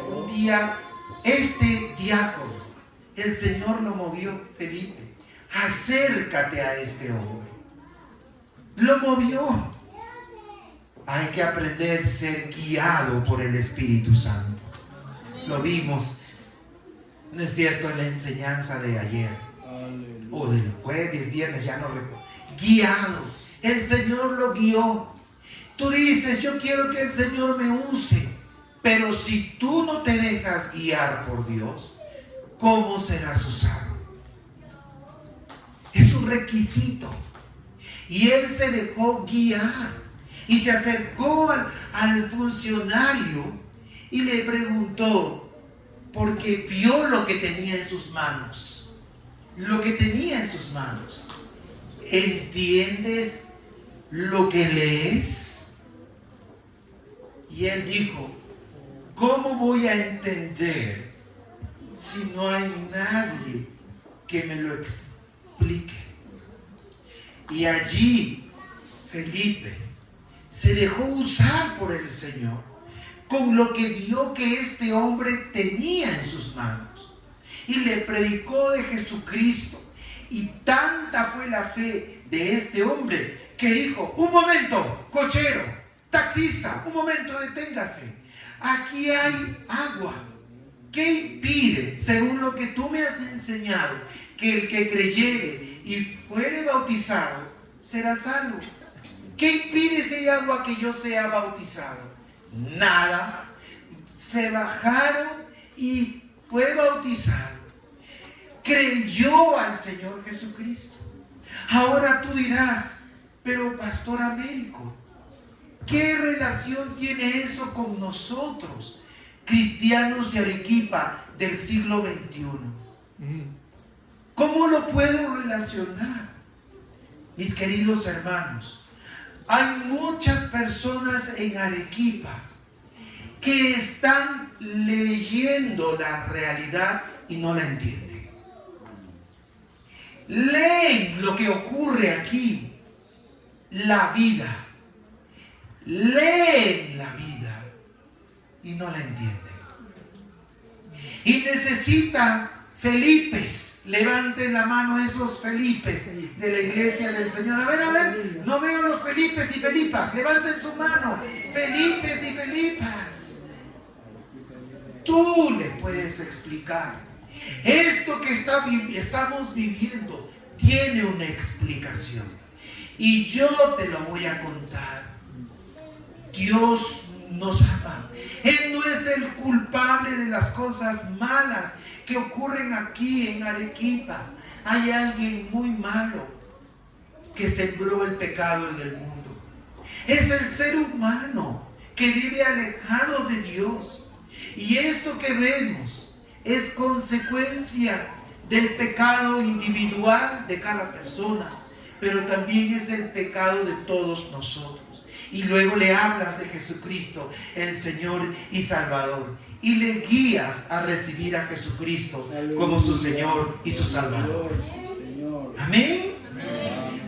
un día este diácono, el Señor lo movió, Felipe, acércate a este hombre. Lo movió. Hay que aprender a ser guiado por el Espíritu Santo. Lo vimos, ¿no es cierto?, en la enseñanza de ayer. O del jueves, viernes, ya no recuerdo. Guiado. El Señor lo guió. Tú dices, yo quiero que el Señor me use. Pero si tú no te dejas guiar por Dios, ¿cómo serás usado? Es un requisito. Y él se dejó guiar. Y se acercó al funcionario y le preguntó, porque vio lo que tenía en sus manos. Lo que tenía en sus manos. ¿Entiendes lo que lees? Y él dijo, ¿cómo voy a entender si no hay nadie que me lo explique? Y allí Felipe se dejó usar por el Señor con lo que vio que este hombre tenía en sus manos. Y le predicó de Jesucristo. Y tanta fue la fe de este hombre que dijo, un momento, cochero, taxista, un momento, deténgase. Aquí hay agua. ¿Qué impide, según lo que tú me has enseñado, que el que creyere y fuere bautizado será salvo? ¿Qué impide si hay agua que yo sea bautizado? Nada. Se bajaron y fue bautizado. Creyó al Señor Jesucristo. Ahora tú dirás, pero pastor Américo, ¿qué relación tiene eso con nosotros, cristianos de Arequipa del siglo XXI? ¿Cómo lo puedo relacionar? Mis queridos hermanos, hay muchas personas en Arequipa que están leyendo la realidad y no la entienden. Leen lo que ocurre aquí, la vida. Leen la vida y no la entienden. Y necesitan Felipes. Levanten la mano esos Felipes de la iglesia del Señor. A ver, no veo los Felipes y Felipas. Levanten su mano. Felipes y Felipas. Tú le puedes explicar. Esto que estamos viviendo tiene una explicación. Y yo te lo voy a contar. Dios nos ama. Él no es el culpable de las cosas malas que ocurren aquí en Arequipa. Hay alguien muy malo que sembró el pecado en el mundo. Es el ser humano que vive alejado de Dios. Y esto que vemos es consecuencia del pecado individual de cada persona, pero también es el pecado de todos nosotros. Y luego le hablas de Jesucristo, el Señor y Salvador, y le guías a recibir a Jesucristo como su Señor y su Salvador. Amén.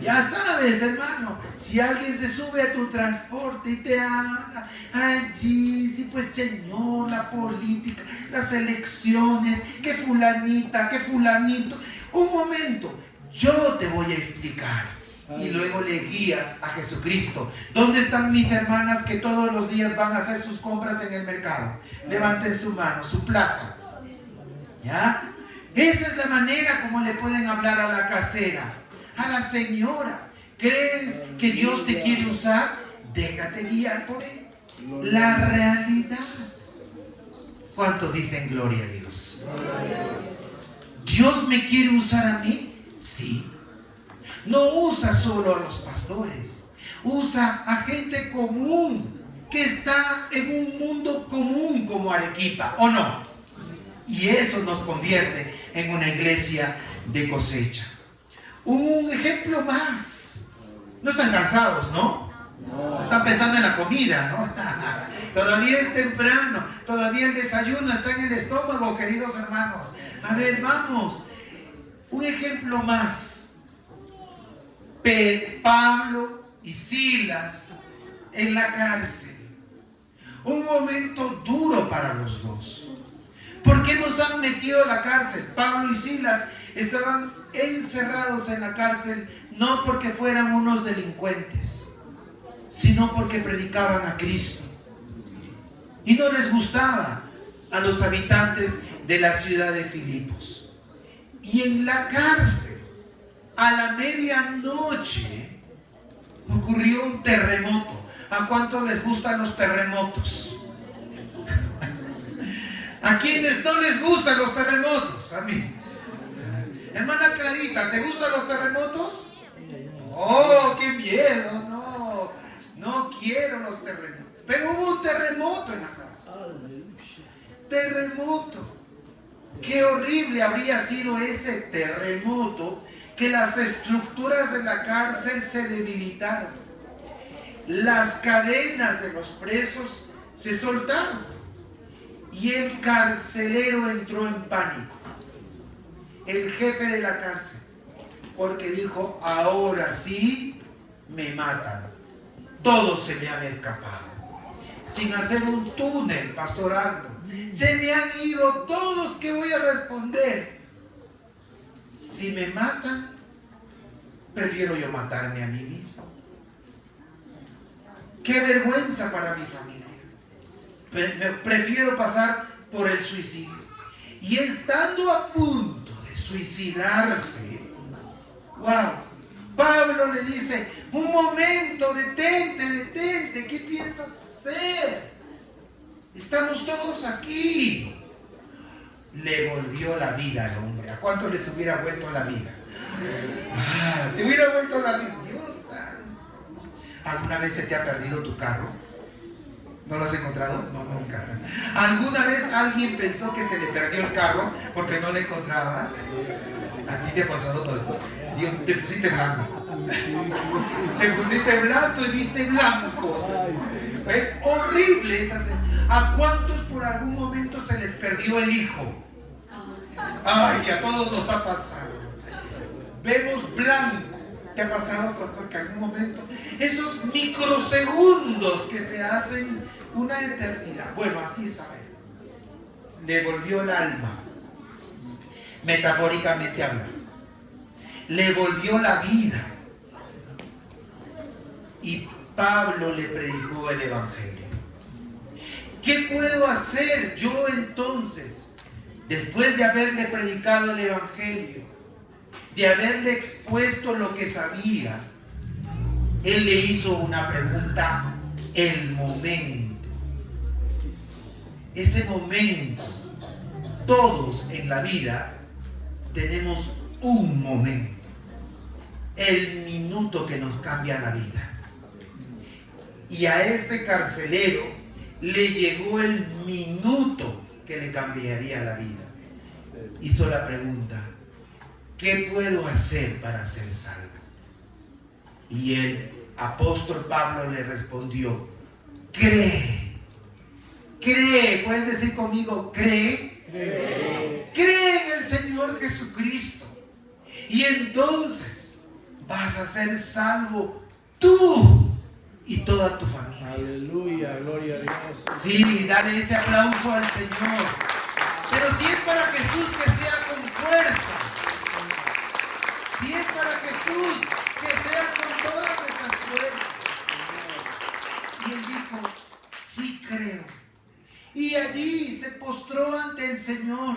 Ya sabes, hermano, si alguien se sube a tu transporte y te habla allí, sí, pues Señor, la política, las elecciones, que fulanita, que fulanito, un momento, yo te voy a explicar. Y luego le guías a Jesucristo. ¿Dónde están mis hermanas que todos los días van a hacer sus compras en el mercado? Levanten su mano, su plaza. ¿Ya? Esa es la manera como le pueden hablar a la casera, a la señora. ¿Crees que Dios te quiere usar? Déjate guiar por Él. La realidad. ¿Cuántos dicen gloria a Dios? ¿Dios me quiere usar a mí? Sí. No usa solo a los pastores. Usa a gente común que está en un mundo común como Arequipa, ¿o no? Y eso nos convierte en una iglesia de cosecha. Un ejemplo más. No están cansados, ¿no? Están pensando en la comida, ¿no? Todavía es temprano, todavía el desayuno está en el estómago, queridos hermanos. A ver, vamos. Un ejemplo más. Pablo y Silas en la cárcel. Un momento duro para los dos. ¿Por qué nos han metido a la cárcel? Pablo y Silas estaban encerrados en la cárcel no porque fueran unos delincuentes, sino porque predicaban a Cristo. Y no les gustaba a los habitantes de la ciudad de Filipos. Y en la cárcel, a la medianoche, ocurrió un terremoto. ¿A cuántos les gustan los terremotos? ¿A quienes no les gustan los terremotos? A mí. Hermana Clarita, ¿te gustan los terremotos? ¡Oh, qué miedo! No quiero los terremotos. Pero hubo un terremoto en la casa. Terremoto. Qué horrible habría sido ese terremoto, que las estructuras de la cárcel se debilitaron. Las cadenas de los presos se soltaron. Y el carcelero entró en pánico. El jefe de la cárcel. Porque dijo, ahora sí me matan. Todos se me han escapado. Sin hacer un túnel, Pastor Aldo. Se me han ido todos. ¿Qué voy a responder? Si me matan, prefiero yo matarme a mí mismo. Qué vergüenza para mi familia. Prefiero pasar por el suicidio. Y estando a punto de suicidarse, wow, Pablo le dice, un momento, detente, ¿qué piensas hacer? Estamos todos aquí. Le volvió la vida al hombre. ¿A cuánto les hubiera vuelto la vida? Te hubiera vuelto la vida. Dios santo. ¿Alguna vez se te ha perdido tu carro? ¿No lo has encontrado? No, nunca. ¿Alguna vez alguien pensó que se le perdió el carro porque no lo encontraba? ¿A ti te ha pasado todo esto? Dios, te pusiste blanco. Te pusiste blanco y viste blanco. Es horrible esa sensación. ¿A cuántos por algún momento se les perdió el hijo? Ay, a todos nos ha pasado. Vemos blanco. ¿Te ha pasado, pastor, que algún momento esos microsegundos que se hacen una eternidad? Bueno, así esta vez. Le volvió el alma, metafóricamente hablando. Le volvió la vida. Y Pablo le predicó el evangelio. ¿Qué puedo hacer yo entonces, después de haberle predicado el evangelio, de haberle expuesto lo que sabía? Él le hizo una pregunta: el momento. Ese momento. Todos en la vida tenemos un momento. El minuto que nos cambia la vida. Y a este carcelero le llegó el minuto que le cambiaría la vida. Hizo la pregunta: ¿qué puedo hacer para ser salvo? Y el apóstol Pablo le respondió: cree. Cree. ¿Pueden decir conmigo? Cree. Cree en el Señor Jesucristo. Y entonces vas a ser salvo tú y toda tu familia. Aleluya, gloria a Dios. Sí, dale ese aplauso al Señor. Pero si es para Jesús, que sea con fuerza. Si es para Jesús, que sea con todas nuestras fuerzas. Y él dijo: sí creo. Y allí se postró ante el Señor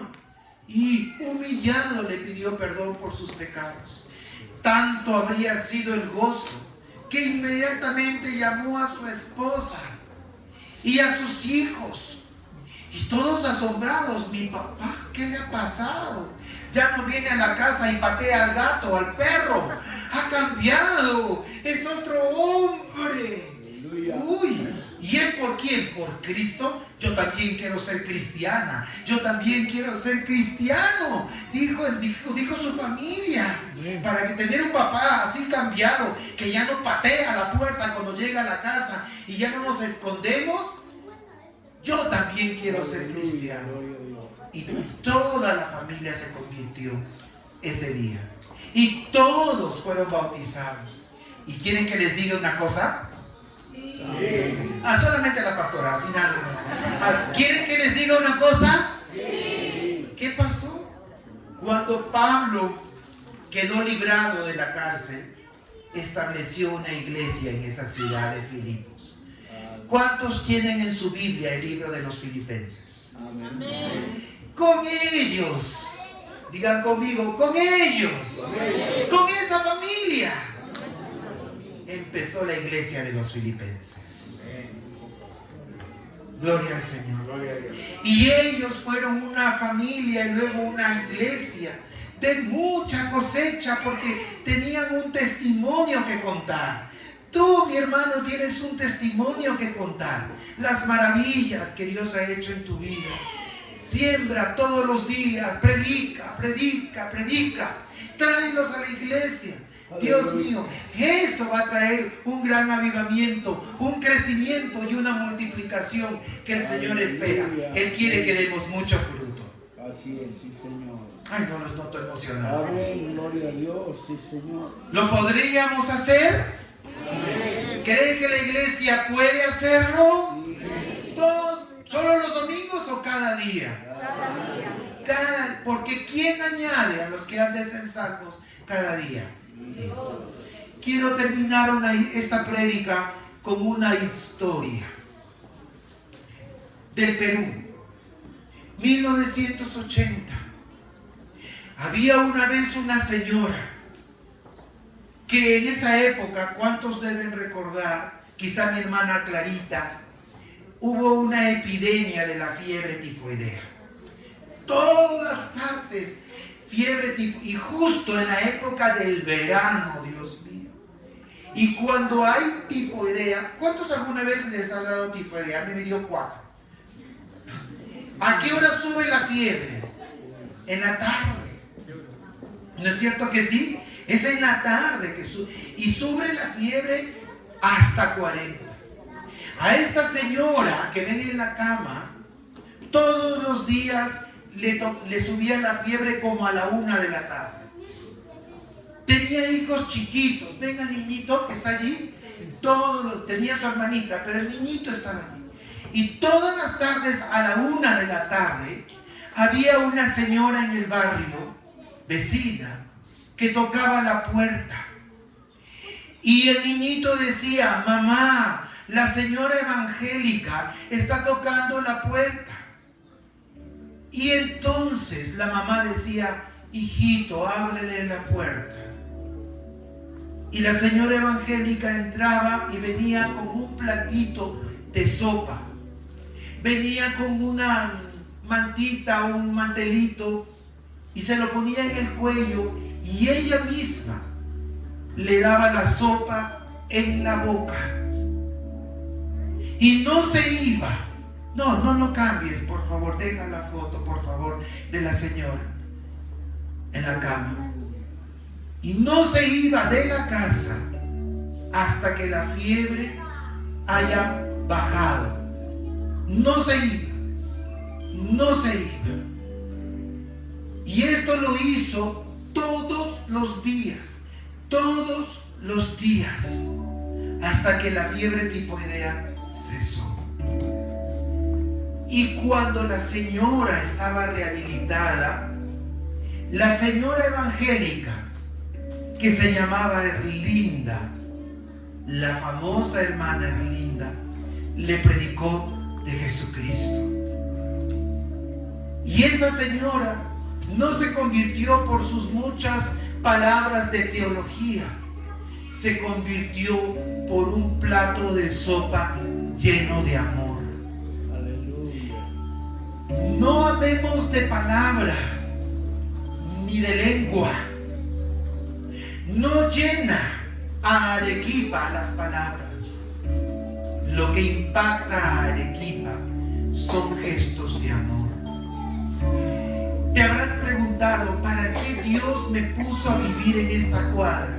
y humillado le pidió perdón por sus pecados. Tanto habría sido el gozo que inmediatamente llamó a su esposa y a sus hijos, y todos asombrados. Mi papá, ¿qué le ha pasado? Ya no viene a la casa y patea al gato, al perro. Ha cambiado, es otro hombre. Uy, ¿Y es por quién? Por Cristo. Yo también quiero ser cristiana. Yo también quiero ser cristiano. Dijo su familia. Para que tener un papá así cambiado, que ya no patea la puerta cuando llega a la casa y ya no nos escondemos. Yo también quiero ser cristiano. Y toda la familia se convirtió ese día. Y todos fueron bautizados. ¿Y quieren que les diga una cosa? Sí. Solamente la pastora, al final. ¿Quieren que les diga una cosa? Sí. ¿Qué pasó? Cuando Pablo quedó librado de la cárcel, estableció una iglesia en esa ciudad de Filipos. ¿Cuántos tienen en su Biblia el libro de los Filipenses? Amén. Con ellos, digan conmigo, con ellos, con esa familia, empezó la iglesia de los Filipenses. Gloria al Señor. Y ellos fueron una familia y luego una iglesia de mucha cosecha, porque tenían un testimonio que contar. Tú, mi hermano, tienes un testimonio que contar. Las maravillas que Dios ha hecho en tu vida. Siembra todos los días, predica. Tráelos a la iglesia. Dios mío, eso va a traer un gran avivamiento, un crecimiento y una multiplicación que el Señor espera. Él quiere que demos mucho fruto. Así es, sí, Señor. Ay, no los noto emocionados. Amén, gloria a Dios, sí, Señor. ¿Lo podríamos hacer? Sí. ¿Cree que la iglesia puede hacerlo? Sí. ¿Solo los domingos o cada día? Cada día. Porque ¿quién añade a los que han de ser salvos cada día? Quiero terminar esta prédica con una historia del Perú. 1980. Había una vez una señora que en esa época, ¿cuántos deben recordar? Quizá mi hermana Clarita, hubo una epidemia de la fiebre tifoidea. Todas partes, fiebre tifoidea, y justo en la época del verano, Dios mío. Y cuando hay tifoidea, ¿cuántos alguna vez les ha dado tifoidea? A mí me dio 4. ¿A qué hora sube la fiebre? En la tarde. ¿No es cierto que sí? Es en la tarde que sube. Y sube la fiebre hasta 40. A esta señora que ven en la cama, todos los días le subía la fiebre como a la 1 de la tarde. Tenía hijos chiquitos. Venga, niñito que está allí. Tenía su hermanita, pero el niñito estaba allí. Y todas las tardes a la 1 de la tarde había una señora en el barrio, vecina, que tocaba la puerta. Y el niñito decía: mamá, la señora evangélica está tocando la puerta. Y entonces la mamá decía: hijito, ábrele la puerta. Y la señora evangélica entraba y venía con un platito de sopa. Venía con una mantita, un mantelito, y se lo ponía en el cuello, y ella misma le daba la sopa en la boca. Y no se iba. No lo cambies, por favor. Deja la foto, por favor, de la señora en la cama. Y no se iba de la casa hasta que la fiebre haya bajado. No se iba. Y esto lo hizo todos los días, hasta que la fiebre tifoidea cesó. Y cuando la señora estaba rehabilitada, la señora evangélica, que se llamaba Erlinda, la famosa hermana Erlinda, le predicó de Jesucristo. Y esa señora no se convirtió por sus muchas palabras de teología, se convirtió por un plato de sopa lleno de amor. Aleluya. No amemos de palabra ni de lengua. No llena a Arequipa las palabras. lo que impacta a Arequipa son gestos de amor. Te habrás preguntado, ¿para qué Dios me puso a vivir en esta cuadra?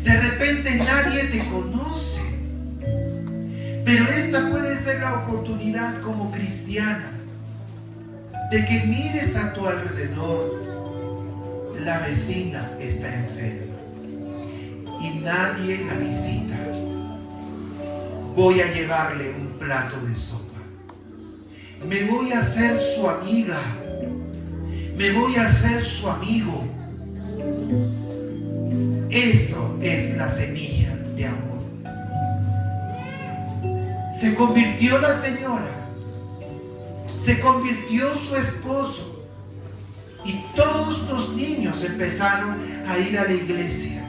De repente nadie te conoce, pero esta puede ser la oportunidad como cristiana de que mires a tu alrededor. La vecina está enferma y nadie la visita. Voy a llevarle un plato de sopa. Me voy a hacer su amiga. Me voy a hacer su amigo. Eso es la semilla de amor. Se convirtió la señora. Se convirtió su esposo. Y todos los niños empezaron a ir a la iglesia.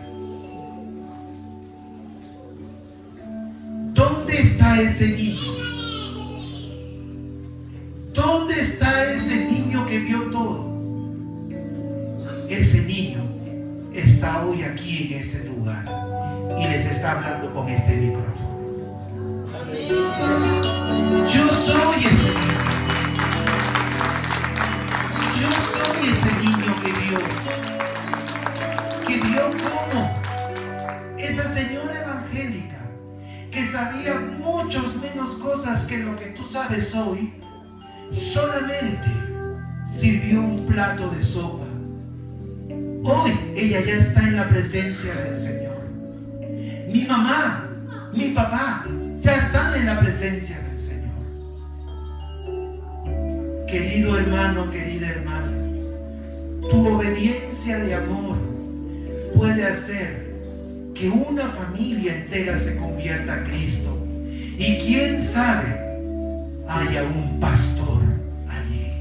¿Dónde está ese niño? ¿Dónde está ese niño que vio todo? Ese niño está hoy aquí en ese lugar y les está hablando con este micrófono. Yo soy ese niño. Yo soy ese niño que vio cómo esa señora evangélica, que sabía muchos menos cosas que lo que tú sabes hoy, solamente sirvió un plato de sopa. Hoy ella ya está en la presencia del Señor. Mi mamá, mi papá ya están en la presencia del Señor. Querido hermano, querida hermana, tu obediencia de amor puede hacer que una familia entera se convierta a Cristo. Y quién sabe, haya un pastor allí.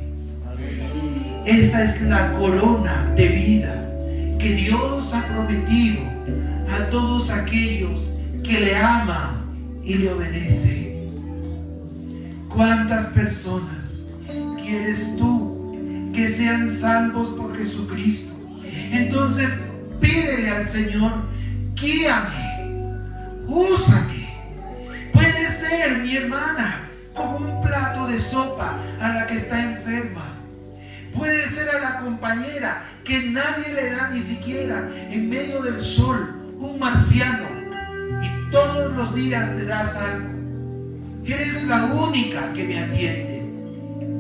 Esa es la corona de vida que Dios ha prometido a todos aquellos que le aman y le obedecen. ¿Cuántas personas quieres tú que sean salvos por Jesucristo? Entonces pídele al Señor: guíame, úsame. Puede ser, mi hermana, como un plato de sopa a la que está enferma. Puede ser a la compañera que nadie le da ni siquiera en medio del sol, un marciano, y todos los días le das algo. Eres la única que me atiende.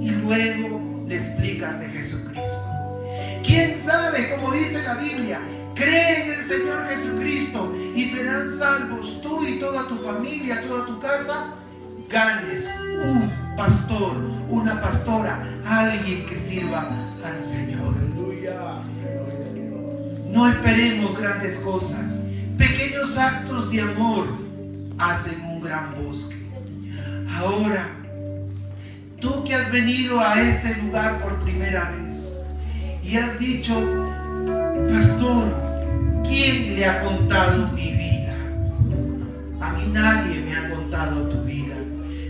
Y luego le explicas de Jesucristo. ¿Quién sabe, como dice la Biblia, cree en el Señor Jesucristo y serán salvos tú y toda tu familia, toda tu casa? Ganes un pastor, una pastora, alguien que sirva al Señor. No esperemos grandes cosas. Pequeños actos de amor hacen un gran bosque. Ahora, tú que has venido a este lugar por primera vez y has dicho: pastor, ¿quién le ha contado mi vida? A mí nadie me ha contado tu vida.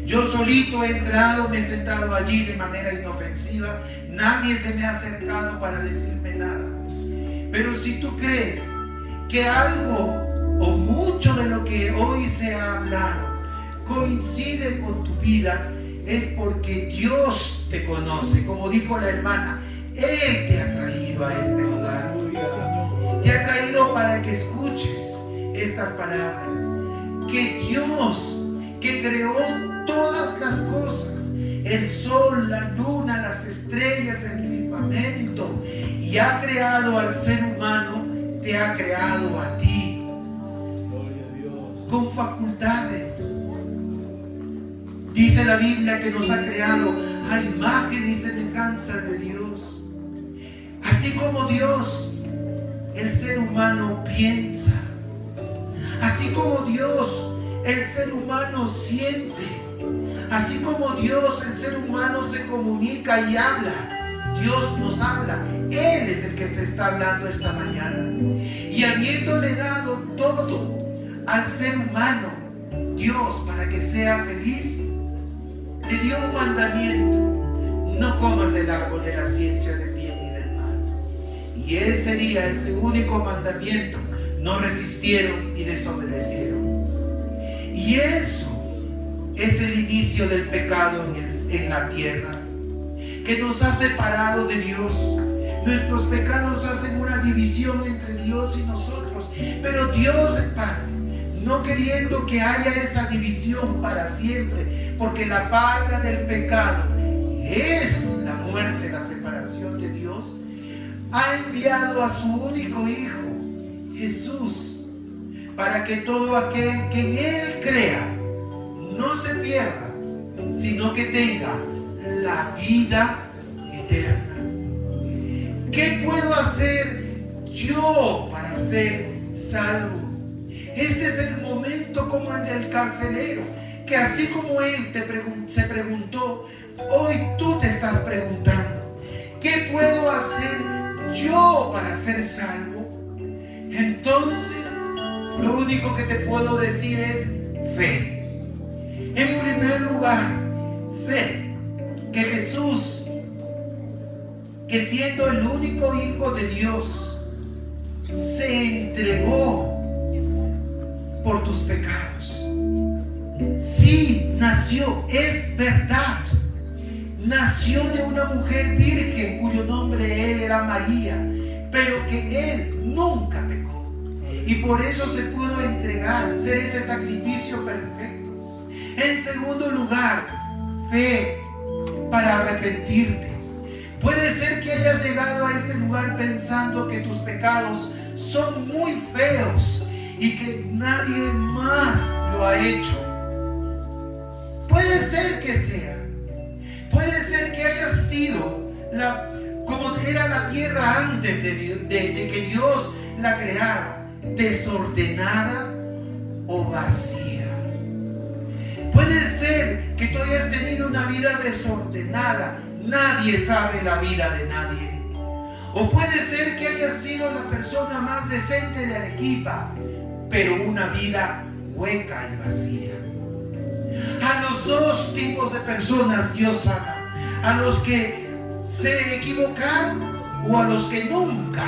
Yo solito he entrado, me he sentado allí de manera inofensiva. Nadie se me ha acercado para decirme nada. Pero si tú crees que algo o mucho de lo que hoy se ha hablado coincide con tu vida, es porque Dios te conoce. Como dijo la hermana, Él te ha traído a este lugar. Te ha traído para que escuches estas palabras. Que Dios, que creó todas las cosas, el sol, la luna, las estrellas, el firmamento, y ha creado al ser humano, te ha creado a ti con facultades. Dice la Biblia que nos ha creado a imagen y semejanza de Dios. Así como Dios, el ser humano piensa. Así como Dios, el ser humano siente. Así como Dios, el ser humano se comunica y habla. Dios nos habla. Él es el que te está hablando esta mañana. Y habiéndole dado todo al ser humano, Dios, para que sea feliz, le dio un mandamiento: no comas del árbol de la ciencia del bien y del mal. Y ese día, ese único mandamiento, no resistieron y desobedecieron. Y eso es el inicio del pecado en la tierra, que nos ha separado de Dios. Nuestros pecados hacen una división entre Dios y nosotros. Pero Dios, el Padre, no queriendo que haya esa división para siempre, porque la paga del pecado es la muerte, la separación de Dios, ha enviado a su único Hijo, Jesús, para que todo aquel que en Él crea no se pierda, sino que tenga la vida eterna. ¿Qué puedo hacer yo para ser salvo? Este es el momento como el del carcelero, que así como él se preguntó, hoy tú te estás preguntando, ¿qué puedo hacer yo para ser salvo? Entonces, lo único que te puedo decir es fe. En primer lugar, fe que Jesús, que siendo el único Hijo de Dios, se entregó por tus pecados. Sí, nació, es verdad. Nació de una mujer virgen cuyo nombre era María, pero que Él nunca pecó. Y por eso se pudo entregar, ser ese sacrificio perfecto. En segundo lugar, fe para arrepentirte. Puede ser que hayas llegado a este lugar pensando que tus pecados son muy feos y que nadie más lo ha hecho. Puede ser que sea. Puede ser que hayas sido como era la tierra antes de que Dios la creara, desordenada o vacía. Puede ser que tú hayas tenido una vida desordenada. Nadie sabe la vida de nadie. O puede ser que hayas sido la persona más decente de Arequipa, pero una vida hueca y vacía. A los dos tipos de personas Dios ama: a los que se equivocaron o a los que nunca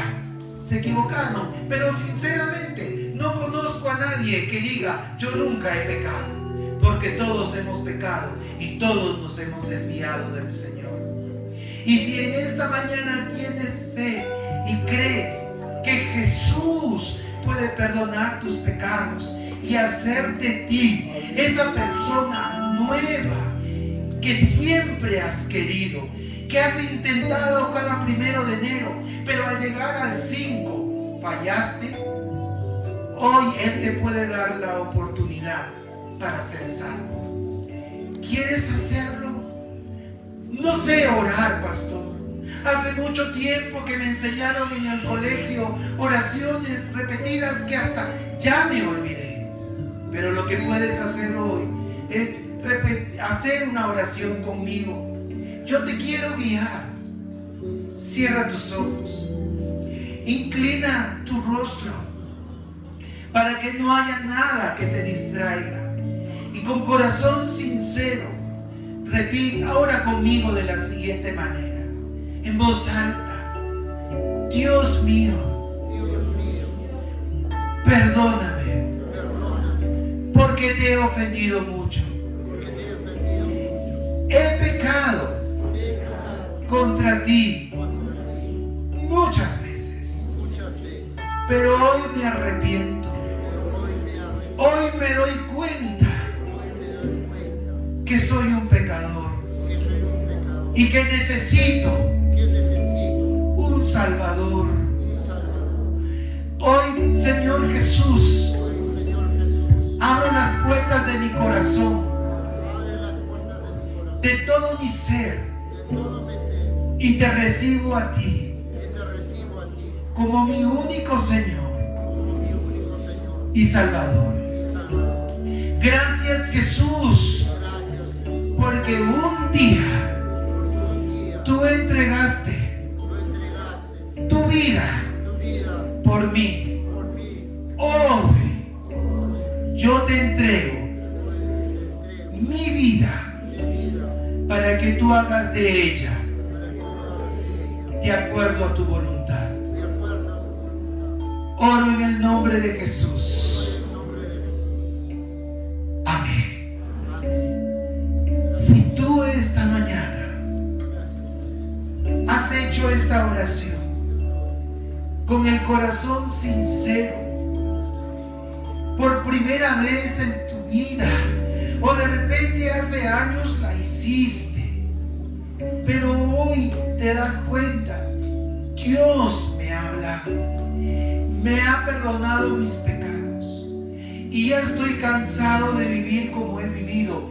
se equivocaron. Pero sinceramente no conozco a nadie que diga yo nunca he pecado, porque todos hemos pecado y todos nos hemos desviado del Señor. Y si en esta mañana tienes fe y crees que Jesús puede perdonar tus pecados y hacer de ti esa persona nueva que siempre has querido, que has intentado cada 1 de enero, pero al llegar al 5 fallaste, hoy Él te puede dar la oportunidad para ser salvo. ¿Quieres hacerlo? No sé orar, pastor. Hace mucho tiempo que me enseñaron en el colegio oraciones repetidas que hasta ya me olvidé. Pero lo que puedes hacer hoy es hacer una oración conmigo. Yo te quiero guiar. Cierra tus ojos. Inclina tu rostro para que no haya nada que te distraiga. Y con corazón sincero, repite ahora conmigo de la siguiente manera, en voz alta: Dios mío, perdóname, porque te he ofendido mucho. He pecado contra ti muchas veces, pero hoy me arrepiento. Hoy me doy cuenta que soy un pecador y que necesito un Salvador. Hoy, Señor Jesús, abre las puertas de mi corazón, de todo mi ser, y te recibo a ti como mi único Señor y Salvador. Gracias, Jesús, porque un día tú entregaste tu vida por mí. Hoy yo te entrego mi vida para que tú hagas de ella de acuerdo a tu voluntad. Oro en el nombre de Jesús. Si tú esta mañana has hecho esta oración con el corazón sincero, por primera vez en tu vida, o de repente hace años la hiciste, pero hoy te das cuenta, Dios me ha hablado, me ha perdonado mis pecados y ya estoy cansado de vivir como he vivido,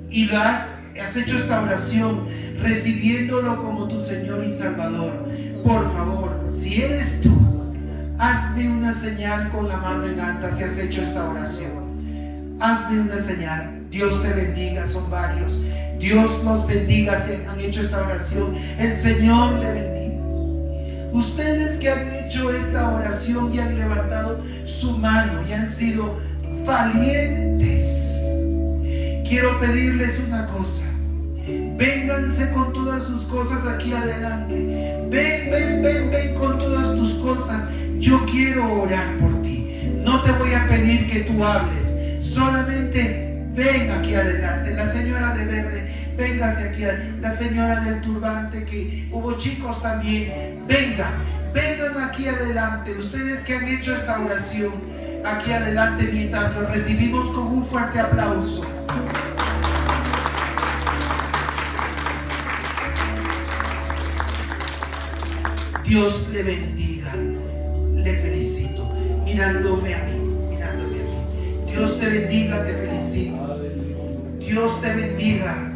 y has hecho esta oración recibiéndolo como tu Señor y Salvador. Por favor, si eres tú, hazme una señal con la mano en alta si has hecho esta oración. Hazme una señal. Dios te bendiga, son varios. Dios los bendiga si han hecho esta oración. El Señor le bendiga. Ustedes que han hecho esta oración y han levantado su mano y han sido valientes, quiero pedirles una cosa. Vénganse con todas sus cosas aquí adelante. Ven con todas tus cosas. Yo quiero orar por ti. No te voy a pedir que tú hables. Solamente ven aquí adelante. La señora de verde, véngase aquí. La señora del turbante, que hubo chicos también. Vengan aquí adelante. Ustedes que han hecho esta oración, aquí adelante, mientras lo recibimos con un fuerte aplauso. Dios le bendiga, le felicito, mirándome a mí. Dios te bendiga, te felicito. Dios te bendiga.